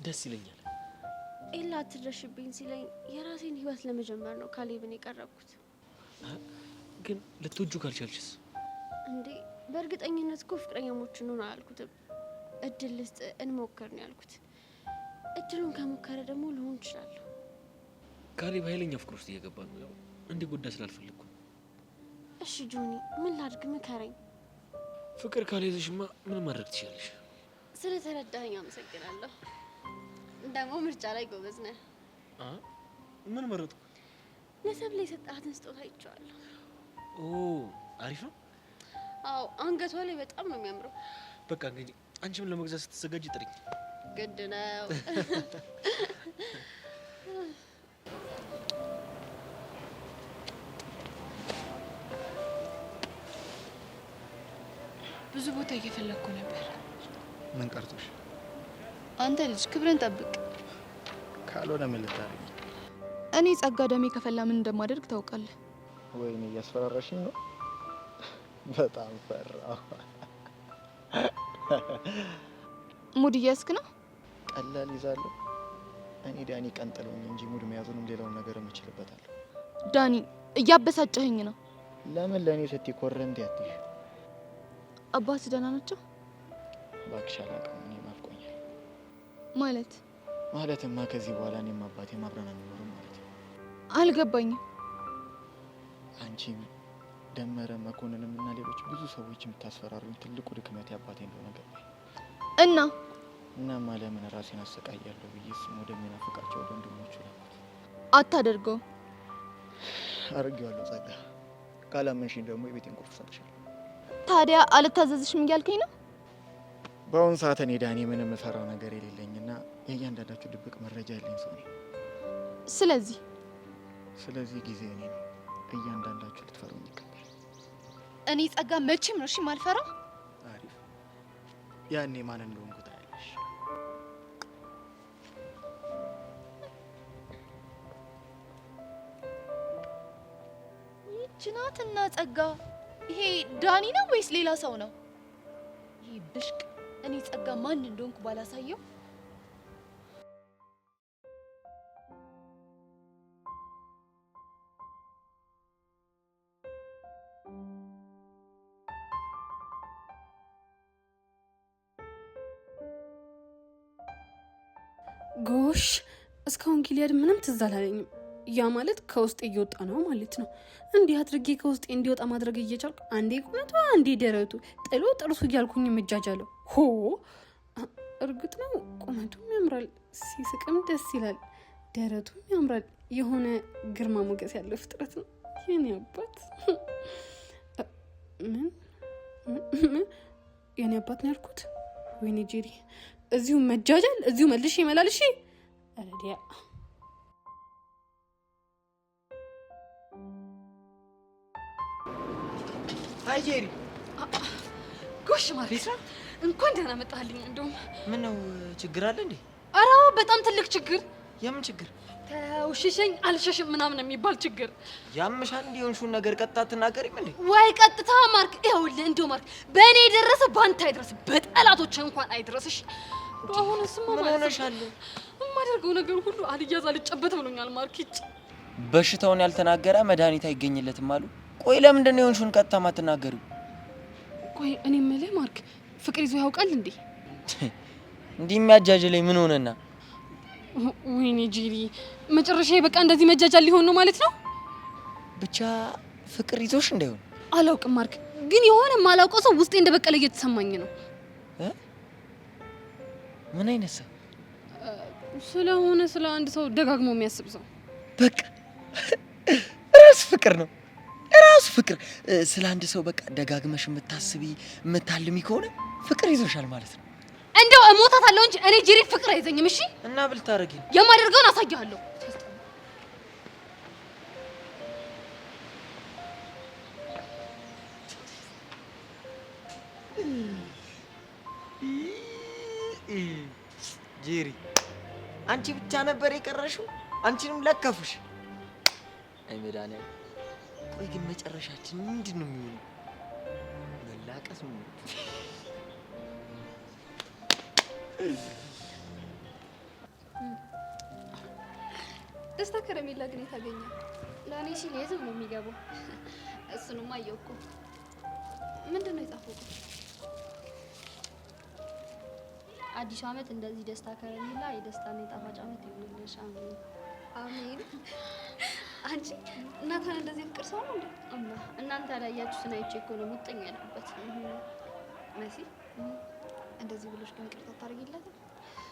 ደስ ይለኛል። ኤላ አትድረሽብኝ ሲለኝ የራሴን ህይወት ለመጀመር ነው ካሌብን የቀረብኩት። ግን ልትወጁ ካልቻልሽስ? እንዴ በእርግጠኝነት እኮ ፍቅረኛሞች እንሆን አላልኩትም። እድል ልስጥ እንሞክር ነው ያልኩት። እድሉን ከሞከረ ደግሞ ልሆን እችላለሁ። ካሌብ ኃይለኛ ፍቅር ውስጥ እየገባ ነው። ያው እንዲጎዳ ስላልፈለግኩ። እሺ ጆኒ ምን ላድርግ? ምከረኝ። ፍቅር ካልያዘሽማ ምን ማድረግ ትችላለሽ? ስለተረዳኸኝ አመሰግናለሁ። ደግሞ ምርጫ ላይ ጎበዝ ነህ። ምን መረጥኩ? ለሰብለ የሰጣትን ስጦታ አይቼዋለሁ። አሪፍ ነው። አዎ አንገቷ ላይ በጣም ነው የሚያምረው። በቃ እንግዲህ አንቺም ለመግዛት ስትዘጋጅ ጥሪኝ። ግድ ነው። ብዙ ቦታ እየፈለግኩ ነበር። ምን ቀርቶሽ? አንተ ልጅ ክብርን ጠብቅ። ካልሆነ ምን ልታደርጊ? እኔ ጸጋ ደሜ ከፈላ ምን እንደማደርግ ታውቃለህ። ወይኔ እያስፈራራሽኝ ነው። በጣም ፈራሁ። ሙድ እያስክ ነው? ቀላል ይዛለሁ። እኔ ዳኒ ቀንጥለኝ እንጂ ሙድ መያዙንም ሌላውን ነገር እችልበታለሁ። ዳኒ እያበሳጨኸኝ ነው። ለምን ለእኔ ስትይ ኮረንት ያትሽ? አባት ደህና ናቸው? እባክሽ አላውቅም። እኔ ናፍቆኛል። ማለትማ ከዚህ በኋላ እኔም አባቴም አብረን አንኖርም ማለት ነው። አልገባኝም። አንቺም ደመረ መኮንንም እና ሌሎች ብዙ ሰዎች የምታስፈራሩኝ ትልቁ ድክመቴ አባቴ እንደሆነ ገባኝ። እናማ ለምን ራሴን አሰቃያለሁ ብዬ እሱም ወደሚናፍቃቸው ወደ ወንድሞቹ ላኩት። አታደርገውም። አድርጌዋለሁ ጸጋ። ካላመንሽኝ ደግሞ የቤቴን ቁልፍ ሰጥሻለሁ። ታዲያ አልታዘዝሽም እያልከኝ ነው? በአሁኑ ሰዓት እኔ ዳኒ ምንም የምፈራው ነገር የሌለኝና የእያንዳንዳችሁ ድብቅ መረጃ ያለኝ ሰው ነኝ። ስለዚህ ጊዜ እኔ ነው። እያንዳንዳችሁ ልትፈሩኝ ይገባል። እኔ ጸጋ መቼም ነው እሺ ማልፈራው። አሪፍ። ያኔ ማን እንደሆንኩ ታያለሽ። ይህች ናትና ጸጋ። ይሄ ዳኒ ነው ወይስ ሌላ ሰው ነው? ይሄ ብሽቅ እኔ ጸጋ ማን እንደሆንኩ ባላሳየው። ጎሽ እስካሁን ጊሊያድ ምንም ትዝ አላለኝም። ያ ማለት ከውስጤ እየወጣ ነው ማለት ነው። እንዲህ አድርጌ ከውስጤ እንዲወጣ ማድረግ እየቻልኩ አንዴ ቁመቱ አንዴ ደረቱ ጥሎ ጥርሱ እያልኩኝ የምጃጃለው። እርግጥ ነው ቁመቱም ያምራል፣ ሲስቅም ደስ ይላል፣ ደረቱም ያምራል። የሆነ ግርማ ሞገስ ያለው ፍጥረት ነው የኔ አባት። ምን የኔ አባት ነው ያልኩት? ወይኔ ጄሪ፣ እዚሁ መጃጃል፣ እዚሁ መልሼ ይመላልሽ። አረዲያ አይ ጄሪ፣ ጎሽ ማለት እንኳን ደህና መጣልኝ። እንደውም ምን ነው ችግር አለ እንዴ? ኧረ በጣም ትልቅ ችግር። የምን ችግር? ተውሽሸኝ አልሸሽም ምናምን የሚባል ችግር። ያምሻል እንዴ? የሆንሽውን ነገር ቀጥታ አትናገሪም እንዴ? ወይ ቀጥታ ማርክ፣ ይኸውልህ እንደው ማርክ በእኔ የደረሰ ባንተ አይድረስ፣ በጠላቶች እንኳን አይድረስሽ። አሁን ስማ ምን ሆነሻል? የማደርገው ነገር ሁሉ አልያዝ አልጨበት ብሎኛል ማርክ። በሽታውን ያልተናገረ መድኃኒት አይገኝለትም አሉ። ቆይ ለምንድን ነው የሆንሽውን ቀጥታ ማትናገሪው? ቆይ እኔ የምልህ ማርክ ፍቅር ይዞ ያውቃል እንዴ? እንዲህ የሚያጃጅለኝ ምን ሆነና? ወይኔ ጄሪ፣ መጨረሻዬ በቃ እንደዚህ መጃጃል ሊሆን ነው ማለት ነው። ብቻ ፍቅር ይዞሽ እንዳይሆን አላውቅም ማርክ፣ ግን የሆነ የማላውቀው ሰው ውስጤ እንደበቀለ እየተሰማኝ ነው። ምን አይነት ሰው? ስለሆነ ስለ አንድ ሰው ደጋግሞ የሚያስብ ሰው። በቃ ራስ ፍቅር ነው፣ ራሱ ፍቅር። ስለ አንድ ሰው በቃ ደጋግመሽ የምታስቢ የምታልሚ ከሆነ ፍቅር ይዞሻል ማለት ነው። እንደው እሞታታለሁ እንጂ እኔ ጄሪ ፍቅር አይዘኝም። እሺ እና ብል ታረጊ የማደርገውን አሳያለሁ። ጄሪ አንቺ ብቻ ነበር የቀረሽው፣ አንቺንም ለከፉሽ። አይ መድኃኒዓለም፣ ቆይ ግን መጨረሻችን ምንድን ነው የሚሆነው? መላቀስ ነው? ደስታ ከረሜላ ግን የታገኘ? ለእኔ ሲል የትም ነው የሚገባው። እሱንማ አየሁ እኮ። ምንድን ነው የጻፈው? አዲሱ ዓመት እንደዚህ ደስታ ከረሜላ የደስታና የጣፋጭ ዓመት ይሁንልሽ። አሜን አሜን። አንቺ እናታን እንደዚህ ፍቅር ሰው ነው እንዴ? እናንተ ያላያችሁትን አይቼ እኮ ነው ሙጥኝ ያልኩበት። መሲ እንደዚህ ብሎሽ ግን ይቅርታ ታደርጊለት?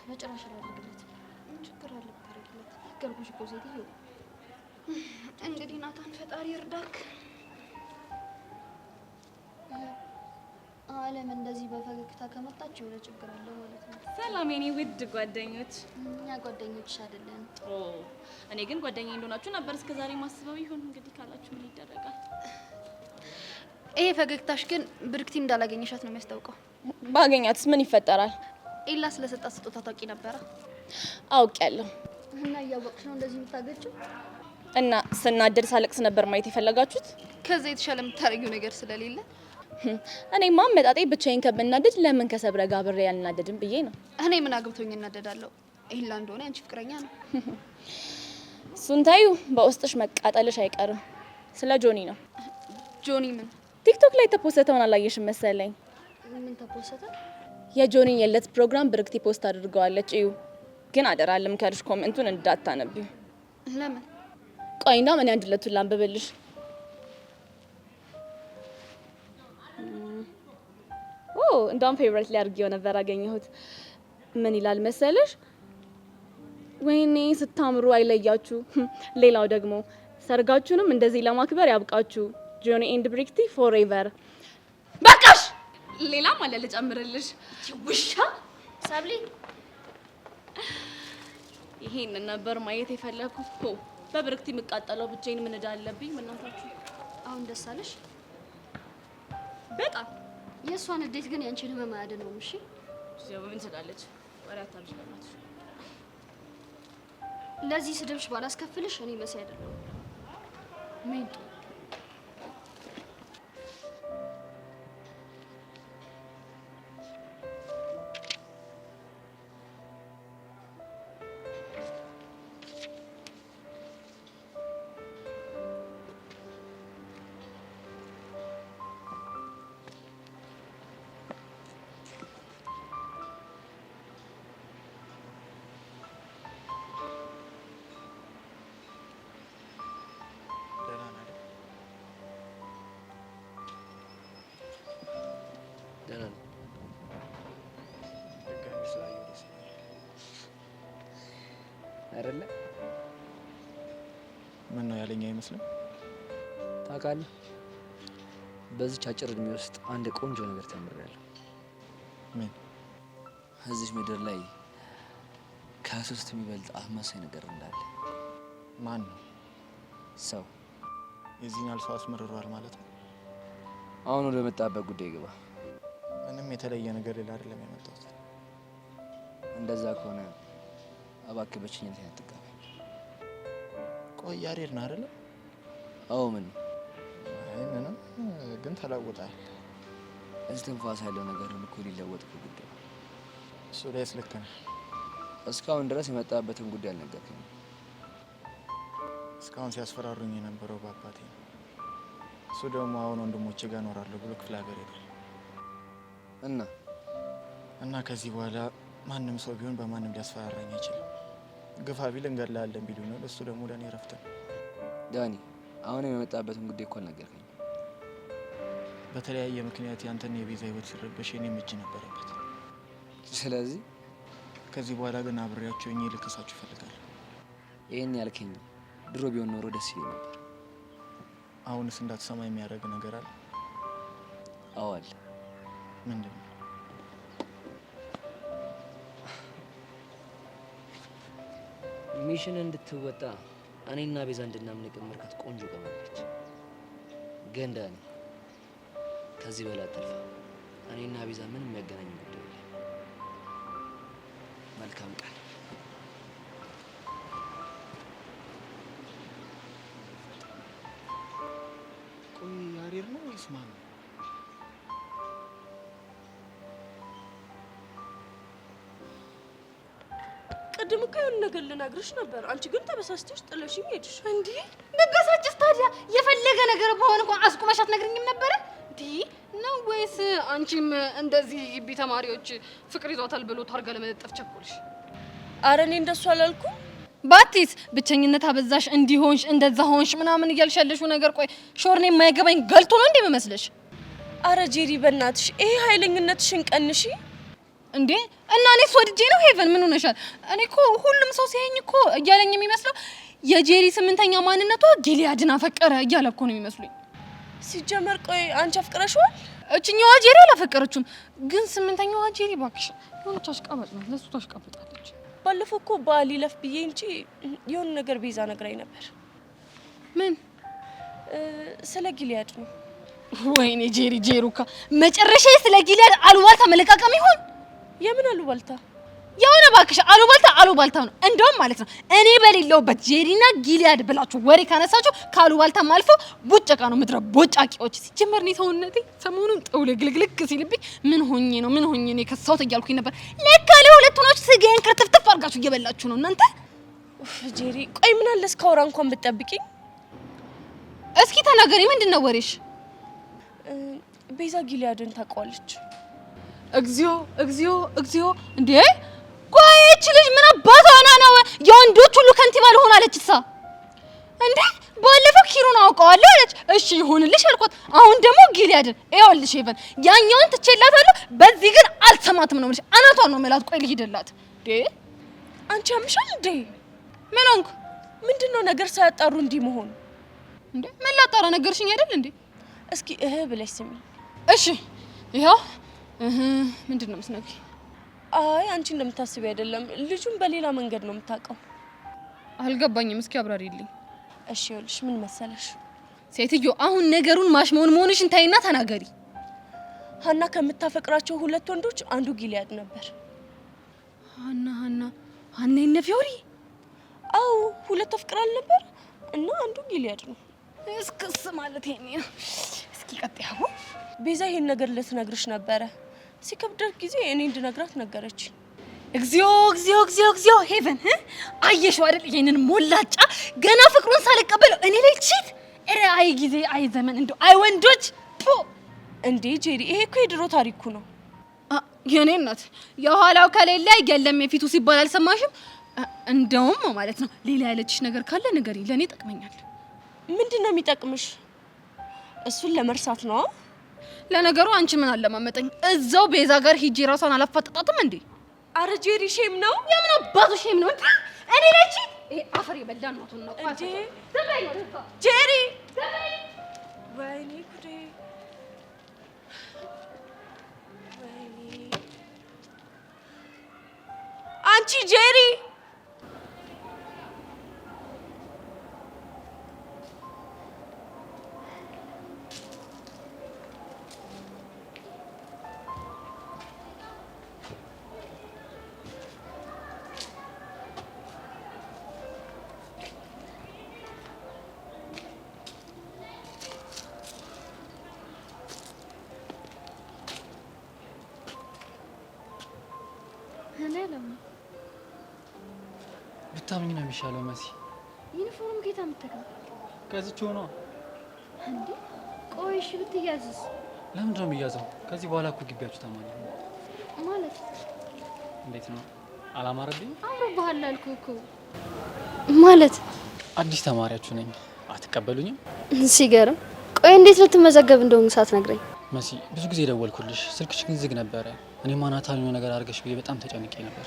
በጭራሽ አላደርግለት። ምን ችግር አለ ብታደርጊለት? ነገርኩሽ እኮ ሴትዮ። እንግዲህ ናታን ፈጣሪ እርዳክ። አለም እንደዚህ በፈገግታ ከመጣች የሆነ ችግር አለ ማለት ነው። ሰላም የኔ ውድ ጓደኞች። እኛ ጓደኞችሽ አይደለን። እኔ ግን ጓደኛዬ እንደሆናችሁ ነበር እስከዛሬ ማስበው። ይሁን እንግዲህ ካላችሁ ምን ይደረጋል። ይሄ ፈገግታሽ ግን ብርክቲ እንዳላገኘሻት ነው የሚያስታውቀው። ባገኛትስ ምን ይፈጠራል? ኤላ ስለሰጣት ስጦታ ታውቂ ነበረ? አውቄያለሁ። እና እያወቅሽ ነው እንደዚህ የምታገጭው? እና ስናደድ ሳለቅስ ነበር ማየት የፈለጋችሁት? ከዛ የተሻለ የምታረጊው ነገር ስለሌለ እኔማ አመጣጤ ብቻዬን ከምናደድ ለምን ከሰብረ ጋር አብሬ ያልናደድም ብዬ ነው። እኔ ምን አግብቶኝ እናደዳለሁ? ኤላ እንደሆነ ያንቺ ፍቅረኛ ነው። እሱን ታዩ፣ በውስጥሽ መቃጠልሽ አይቀርም። ስለ ጆኒ ነው። ጆኒ ምን? ቲክቶክ ላይ ተፖስተውን አላየሽም መሰለኝ? ምን ተፖስተ? የጆኒን የለት ፕሮግራም ብርክቲ ፖስት አድርገዋለች። እዩ ግን አደራለም ከልሽ ኮሜንቱን እንዳታነቢው። ለምን? ቆይ እንዳው ምን አንድለቱን ላንብብልሽ። እንዳውም ፌቨሪት ላይ አድርጌው ነበር አገኘሁት። ምን ይላል መሰለሽ? ወይኔ ስታምሩ አይለያችሁ። ሌላው ደግሞ ሰርጋችሁንም እንደዚህ ለማክበር ያብቃችሁ። ጆኒ ኤንድ ብሪክቲ ፎሬቨር። በቃሽ። ሌላም አለ ልጨምርልሽ። ውሻ ሳብሊ፣ ይሄን ነበር ማየት የፈለኩት። በብሪክቲ የምቃጠለው ብቻዬን ምን እዳ አለብኝ? ምናታችሁ አሁን ደስ አለሽ? በጣም የእሷን እንዴት ግን ያንቺን ህመም አያድነውም። እሺ ምን ትላለች? ወሬ አታብዥ በእናትሽ። ለዚህ ስድብሽ ባላስከፍልሽ እኔ መሲ አይደለሁም። ሜንቱ አይደለ? ምን ነው ያለኝ አይመስልም? ታውቃለህ፣ በዚች አጭር እድሜ ውስጥ አንድ ቆንጆ ነገር ተምሬያለሁ። ምን? እዚህ ምድር ላይ ከ3 የሚበልጥ አስመሳይ ነገር እንዳለ። ማን ነው? ሰው። የዚህን ያህል ሰው አስመርሯል ማለት ነው? አሁን ወደ መጣበት ጉዳይ ግባ። ምንም ምንም የተለየ ነገር ሌላ አይደለም የመጣሁት። እንደዛ ከሆነ እባክህ በችኝነት ያትቀበል። ቆይ ያሬድ ነው አይደለ? አዎ ምን? አይ ምንም፣ ግን ተለውጣል። እስትንፋስ ያለው ነገር እኮ ሊለወጥ ግድ ነው። እሱ ላይስ ልክ ነህ። እስካሁን ድረስ የመጣበትን ጉዳይ አልነገርከኝም። እስካሁን ሲያስፈራሩኝ የነበረው በአባቴ ነው። እሱ ደግሞ አሁን ወንድሞቼ ጋር እኖራለሁ ብሎ ክፍለ ሀገር ሄዷል። እና ከዚህ በኋላ ማንም ሰው ቢሆን በማንም ሊያስፈራራኝ አይችልም። ግፋ ቢል እንገድልሃለን ቢሉ ነው። እሱ ደግሞ ለእኔ እረፍት ነው። ዳኒ አሁን የመጣበትን ጉዳይ እኮ አልነገርከኝም። በተለያየ ምክንያት ያንተን የቤዛ ህይወት ሲረበሽ የኔም እጅ ነበረበት። ስለዚህ ከዚህ በኋላ ግን አብሬያቸው እኔ ልከሳችሁ እፈልጋለሁ። ይሄን ያልከኝ ድሮ ቢሆን ኖሮ ደስ ይለኝ ነበር። አሁንስ እንዳትሰማ የሚያደርግ ነገር አለ? አዎ አለ። ምንድን ነው? ሚሽን እንድትወጣ እኔና ቤዛ እንድናምን የቀመርካት ቆንጆ ቀመረች። ግን ዳኒ ከዚህ በላይ አትልፋ። እኔና ቤዛ ምንም የሚያገናኝ ጉዳይ የለም። መልካም ቃል። ቆይ ያሬድ ነው ወይስ ማን ነው? ቅድም እኮ የሆነ ነገር ልነግርሽ ነበር። አንቺ ግን ተበሳጭተሽ ጥለሽኝ ሄድሽ። እንዴ በበሳጭስ ታዲያ የፈለገ ነገር በሆነ እንኳን አስቁመሽ አትነግሪኝም ነበረ? እንዴ ነው ወይስ አንቺም እንደዚህ ግቢ ተማሪዎች ፍቅር ይዟታል ብሎ ታርጋ ለመለጠፍ ቸኮልሽ? አረ እኔ እንደሱ አላልኩም። ባቲስ ብቸኝነት አበዛሽ፣ እንዲሆንሽ እንደዛ ሆንሽ ምናምን እያልሽ ያለሽው ነገር ቆይ ሾርኔ የማይገባኝ ገልቶ ነው እንዴ መመስለሽ? አረ ጄሪ በእናትሽ ይሄ ኃይለኝነትሽን ቀንሺ። እንዴ እና እኔስ ወድጄ ነው? ሄቨን ምን ሆነሻል? እኔ እኮ ሁሉም ሰው ሲያየኝ እኮ እያለኝ የሚመስለው የጄሪ ስምንተኛ ማንነቷ ጊሊያድን አፈቀረ እያለ እኮ ነው የሚመስሉኝ። ሲጀመር ቆይ አንቺ አፍቅረሽዋል? እችኛዋ ጄሪ አላፈቀረችም፣ ግን ስምንተኛዋ ጄሪ ባክሽ የሆነች አሽቃባጭ ናት። ለሱ ታሽቃብጣለች። ባለፈው እኮ በዓል ይለፍ ብዬ እንጂ የሆነ ነገር ቤዛ ነግራኝ ነበር። ምን? ስለ ጊሊያድ ነው። ወይኔ ጄሪ ጄሩካ መጨረሻ ስለ ጊሊያድ አሉባልታ መለቃቀም ይሆን? የምን አሉባልታ? የሆነ ባክሽ አሉባልታ ነው። እንደውም ማለት ነው እኔ በሌለውበት ጄሪና ጊሊያድ ብላችሁ ወሬ ካነሳችሁ ከአሉባልታም አልፎ ቡጨቃ ነው። ምድረ ቦጫቂዎች። ሲጀመር እኔ ሰውነቴ ሰሞኑን ጠውለ ግልግልግ ሲልብኝ ምን ሆኜ ነው የከሳሁት እያልኩኝ ነበር። ለካ ለሁለት ሆናችሁ ስጋዬን ክርትፍትፍ አድርጋችሁ እየበላችሁ ነው እናንተ። ጄሪ ቆይ ምን አለ እስካወራ እንኳን ብትጠብቂኝ። እስኪ ተናገሪ፣ ምንድን ነው ወሬሽ? ቤዛ ጊሊያድን ታውቀዋለች። እግዚኦ እንዴ! ቆይ እቺ ልጅ ምን አባቷ ነው የወንዶች ሁሉ ከንቲባ ልሆን አለች እሷ እንዴ? ባለፈው ኪሩን አውቀዋለሁ አለች። እሺ ይሁንልሽ አልኳት። አሁን ደግሞ ጊሊያድን ይኸውልሽ ሄቨን ያኛውን ትቼላታለሁ፣ በዚህ ግን አልሰማትም ነው የምልሽ። አናቷን ነው የምላት። ቆይ ልሂድላት እንዴ? አንቺ አምሻል እንዴ? ምን ሆንኩ? ምንድነው ነገር ሳያጣሩ እንዲህ መሆን እንዴ? ምን ላጣራ ነገርሽኝ አይደል እንዴ? እስኪ ብለሽ ስሚ። እሺ ይኸው ምንድነው የምትነግሪኝ? አይ አንቺ እንደምታስቢ አይደለም። ልጁን በሌላ መንገድ ነው የምታውቀው። አልገባኝም። እስኪ አብራሪልኝ። እሺ ይኸውልሽ ምን መሰለሽ ሴትዮ፣ አሁን ነገሩን መሆንሽን ታይና ተናገሪ። ሀና ከምታፈቅራቸው ሁለት ወንዶች አንዱ ጊሊያድ ነበር። ሀና የነ ፊዮሪ? አዎ ሁለት አፍቅራል ነበር እና አንዱ ጊሊያድ ነው። እስክስ ማለት ይሄ ነው። እስኪ ቀጥያው። ቤዛ ይሄን ነገር ልትነግርሽ ነበረ። ሲከብደት ጊዜ እኔ እንድነግራት ነገረች። እግዚኦ ሄቨን አየሽው አይደል? ይሄንን ሞላጫ ገና ፍቅሩን ሳልቀበለው እኔ ላይ ቺት። አይ ጊዜ፣ አይ ዘመን፣ እንደው አይ ወንዶች እንዴ! ጄሪ ይሄ እኮ የድሮ ታሪኩ ነው። የኔ እናት የኋላው ከሌለ የለም የፊቱ ሲባል አልሰማሽም? እንደውም ማለት ነው ሌላ ያለችሽ ነገር ካለ ንገሪ፣ ለኔ ይጠቅመኛል። ምንድነው የሚጠቅምሽ? እሱን ለመርሳት ነው። ለነገሩ አንቺ ምን አለማመጠኝ? እዛው ቤዛ ጋር ሂጂ ራሷን አላፋጠጣትም እንዴ? አረ ጄሪ ሼም ነው። የምን አባቱ ሼም ነው? እኔ ነች ይሄ አፈር የበላ ነው ነው እንዴ? ጄሪ ወይኔ ጉዴ! ወይኔ አንቺ ጄሪ እኔ ለምን ብታምኝ ነው የሚሻለው መሲ። ዩኒፎርም ጌታ ምትከም ከዚች ሆኖ እንዴ? ቆይ እሺ ብትያዝስ? ለምንድን ነው የሚያዘው? ከዚህ በኋላ እኮ ግቢያችሁ ተማሪ ማለት እንዴት ነው? አላማረብኝ? አምሮብሃል አልኩህ እኮ። ማለት አዲስ ተማሪያችሁ ነኝ፣ አትቀበሉኝም? ሲገርም። ቆይ እንዴት ልትመዘገብ እንደሆነ ሳትነግረኝ? መሲ ብዙ ጊዜ ደወልኩልሽ፣ ስልክሽ ግን ዝግ ነበረ። እኔማ ናታን የሆነ ነገር አድርገሽ ብዬ በጣም ተጨንቄ ነበር።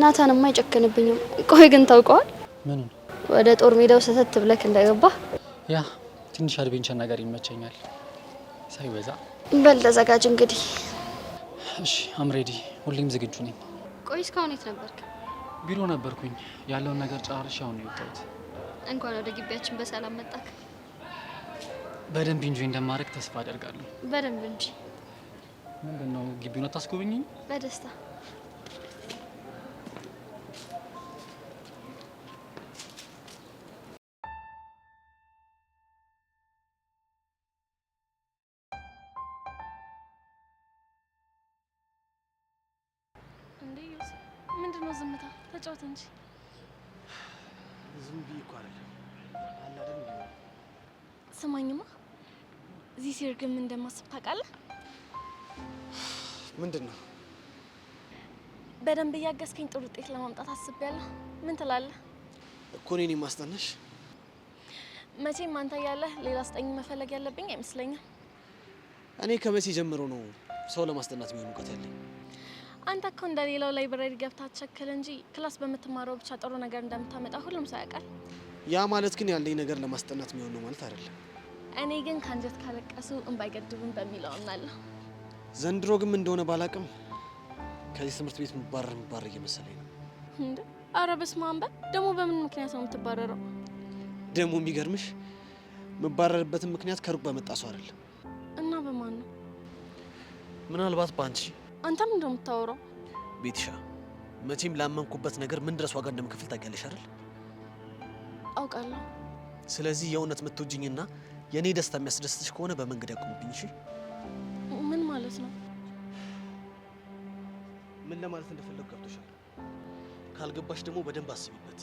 ናታንማ አይጨክንብኝም። ቆይ ግን ታውቀዋል? ምኑን? ወደ ጦር ሜዳው ሰተት ብለክ እንደገባህ ያ ትንሽ አድቬንቸር ነገር ይመቸኛል ሳይበዛ። በል ተዘጋጅ እንግዲህ። እሺ አም ሬዲ፣ ሁሌም ዝግጁ ነኝ። ቆይ እስካሁን የት ነበርክ? ቢሮ ነበርኩኝ። ያለውን ነገር ጨርሼ አሁን ነው የወጣሁት። እንኳን ወደ ግቢያችን በሰላም መጣክ። በደንብ ኢንጆይ እንደማድረግ ተስፋ አደርጋለሁ። በደንብ እንጂ። ምንድነው ግቢውን አታስጎብኝኝ? በደስታ እንዴ ዮሴፍ፣ ምንድነው ዝምታ? ተጫወት እንጂ። ዝም ብዬ እኮ አይደለም አለ አይደል? ስማኝማ፣ እዚህ ሲር ግን ምን እንደማስብ ታውቃለህ? ምንድን ነው? በደንብ እያገዝከኝ ጥሩ ውጤት ለማምጣት አስቤያለሁ። ምን ትላለህ? እኮ እኔን ማስጠናሽ? መቼም አንተ ያለህ ሌላ አስጠኝ መፈለግ ያለብኝ አይመስለኝም። እኔ ከመቼ ጀምሮ ነው ሰው ለማስጠናት የሚሆን እውቀት ያለኝ? አንተ እኮ እንደሌላው ላይብረሪ ገብታ አትቸክል እንጂ ክላስ በምትማረው ብቻ ጥሩ ነገር እንደምታመጣ ሁሉም ሰው ያውቃል። ያ ማለት ግን ያለኝ ነገር ለማስጠናት የሚሆን ነው ማለት አይደለም። እኔ ግን ከአንጀት ካለቀሱ እንባ አይገድብም በሚለው አምናለሁ። ዘንድሮ ግን ምን እንደሆነ ባላቅም ከዚህ ትምህርት ቤት ምባረር እየመሰለኝ ነው። እንዴ? አረ በስመ አብ! ደግሞ በምን ምክንያት ነው የምትባረረው? ደግሞ የሚገርምሽ ምባረርበትን ምክንያት ከሩቅ በመጣ ሰው አይደለም። እና በማን ነው? ምናልባት በአንቺ። አንተ ምን እንደምታወራው? ቤትሻ፣ መቼም ላመንኩበት ነገር ምን ድረስ ዋጋ እንደምከፍል ታውቂያለሽ አይደል? አውቃለሁ። ስለዚህ የእውነት የምትወጂኝና የኔ ደስታ የሚያስደስትሽ ከሆነ በመንገድ ያቆሙብኝ። እሺ? ምን ማለት ነው? ምን ለማለት እንደፈለኩ ገብቶሻል? ካልገባሽ ደግሞ በደንብ አስቢበት።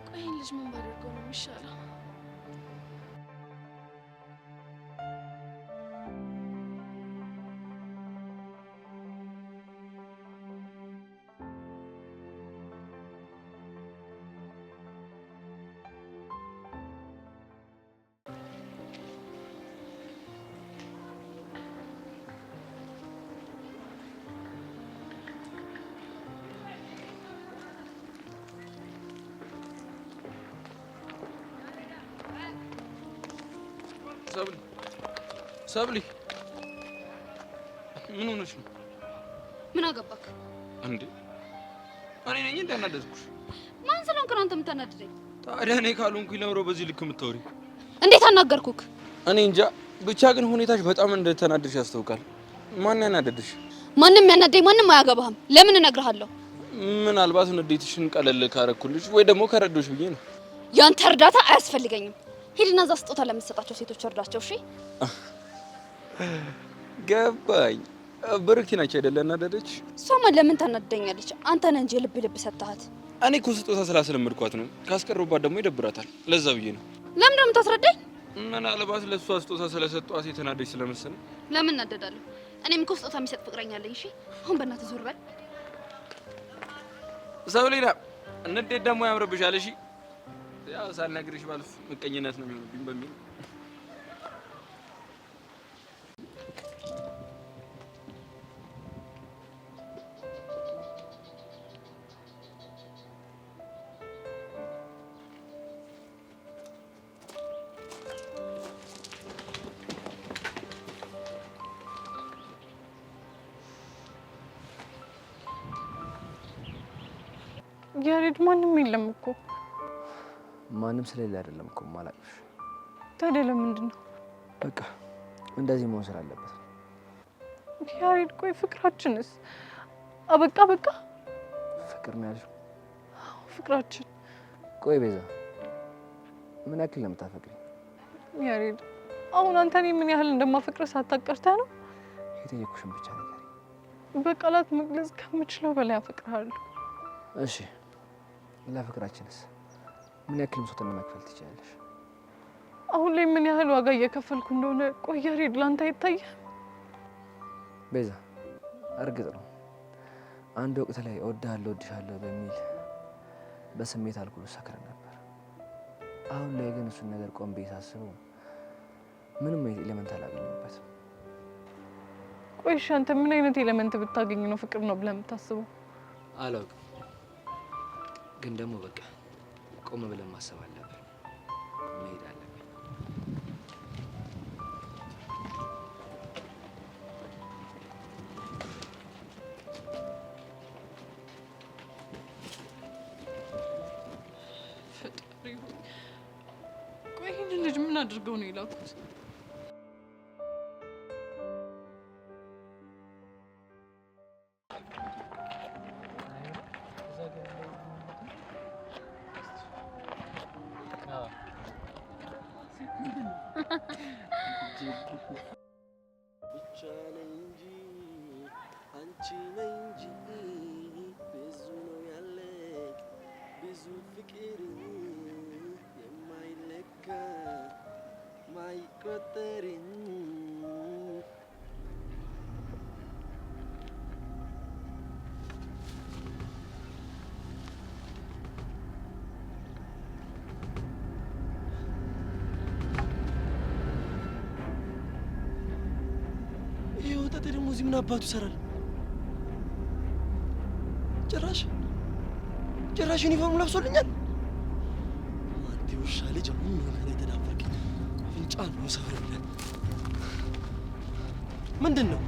ቆይ ልጅ ምን ባደርገው ነው የሚሻለው? ሰብሊ፣ ምን ሆነሽ ነው? ምን አገባክ እንዴ? እኔ ነኝ እንዳናደድኩሽ? ማን ስለሆንክ ነው አንተ የምታናድደኝ? ታዲያ እኔ ካልሆንኩኝ ለምሮ በዚህ ልክ የምታወሪው? እንዴት አናገርኩክ? እኔ እንጃ፣ ብቻ ግን ሁኔታሽ በጣም እንደተናደድሽ ያስታውቃል። ማን ያናደድሽ? ማንም ያናደኝ ማንም አያገባህም። ለምን እነግርሃለሁ? ምናልባት ንዴትሽን ቀለል ካረኩልሽ ወይ ደግሞ ከረዶሽ ብዬ ነው። ያንተ እርዳታ አያስፈልገኝም። ሂድና እዛ ስጦታ ለምትሰጣቸው ሴቶች እርዳቸው። እሺ? ገባኝ። ብርክቲ ናቸው አይደለ እናደደች? እሷማ ለምን ታናደኛለች? አንተ ነህ እንጂ ልብ ልብ ሰጥሃት። እኔ እኮ ስጦታ ስላስለመድኳት ነው። ካስቀሩባት ደግሞ ይደብራታል። ለዛ ብዬ ነው። ለምን ነው የምታስረዳኝ? ምናልባት ለእሷ ስጦታ ስለሰጧት የተናደች ስለመሰለኝ። ለምን እናደዳለሁ? እኔም እኮ ስጦታ የሚሰጥ ፍቅረኛ አለኝ። እሺ? አሁን በእናትህ ዞር በል። ሰብሌና፣ ንዴት ደግሞ ያምርብሻል። እሺ? ያው ሳልነግርሽ ባልፍ ምቀኝነት ነው የሚሆንብኝ በሚል ያሬድ፣ ማንም የለም እኮ። ማንም ስለሌለ አይደለም እኮ ማላቅሽ። ታዲያ ለምንድን ነው? በቃ እንደዚህ መሆን ስላለበት። ያሬድ፣ ቆይ ፍቅራችንስ አበቃ? በቃ ፍቅር ነው ያልሽው? ፍቅራችን። ቆይ ቤዛ፣ ምን ያክል ነው የምታፈቅሪኝ? ያሬድ፣ አሁን አንተ እኔ ምን ያህል እንደማፈቅር ሳታቀርተህ ነው? የጠየኩሽን ብቻ ነገር በቃላት መግለጽ ከምችለው በላይ አፈቅርሃለሁ። እሺ፣ ለፍቅራችንስ ምን ያክል መስዋዕትነት መክፈል ትችላለሽ? አሁን ላይ ምን ያህል ዋጋ እየከፈልኩ እንደሆነ ቆይ ያሬድ ላንተ አይታየህም? ቤዛ፣ እርግጥ ነው አንድ ወቅት ላይ እወድሃለሁ በሚል በስሜት አልኮል ሰክረ ነበር። አሁን ላይ ግን እሱን ነገር ቆም ብዬ ሳስበው ምንም አይነት ኤሌመንት አላገኘሁበትም። ቆይ እሺ፣ አንተ ምን አይነት ኤሌመንት ብታገኝ ነው ፍቅር ነው ብለህ የምታስበው? አላውቅም፣ ግን ደግሞ በቃ ቆም ብለን ማሰብ አለብን። መሄድ አለብን። ቆይ ይህንን ልጅ ምን አድርገው ነው የላኩት? ይሄ ወጣት ደግሞ እዚህ ምን አባቱ ይሰራል? ጭራሽ ዩኒፎርም ለብሶልኛል። አንተ ውሻ ልጅ አሁን ምን የተዳፈርክ አፍንጫ ነው ሰፈር ብለን ምንድን ነው?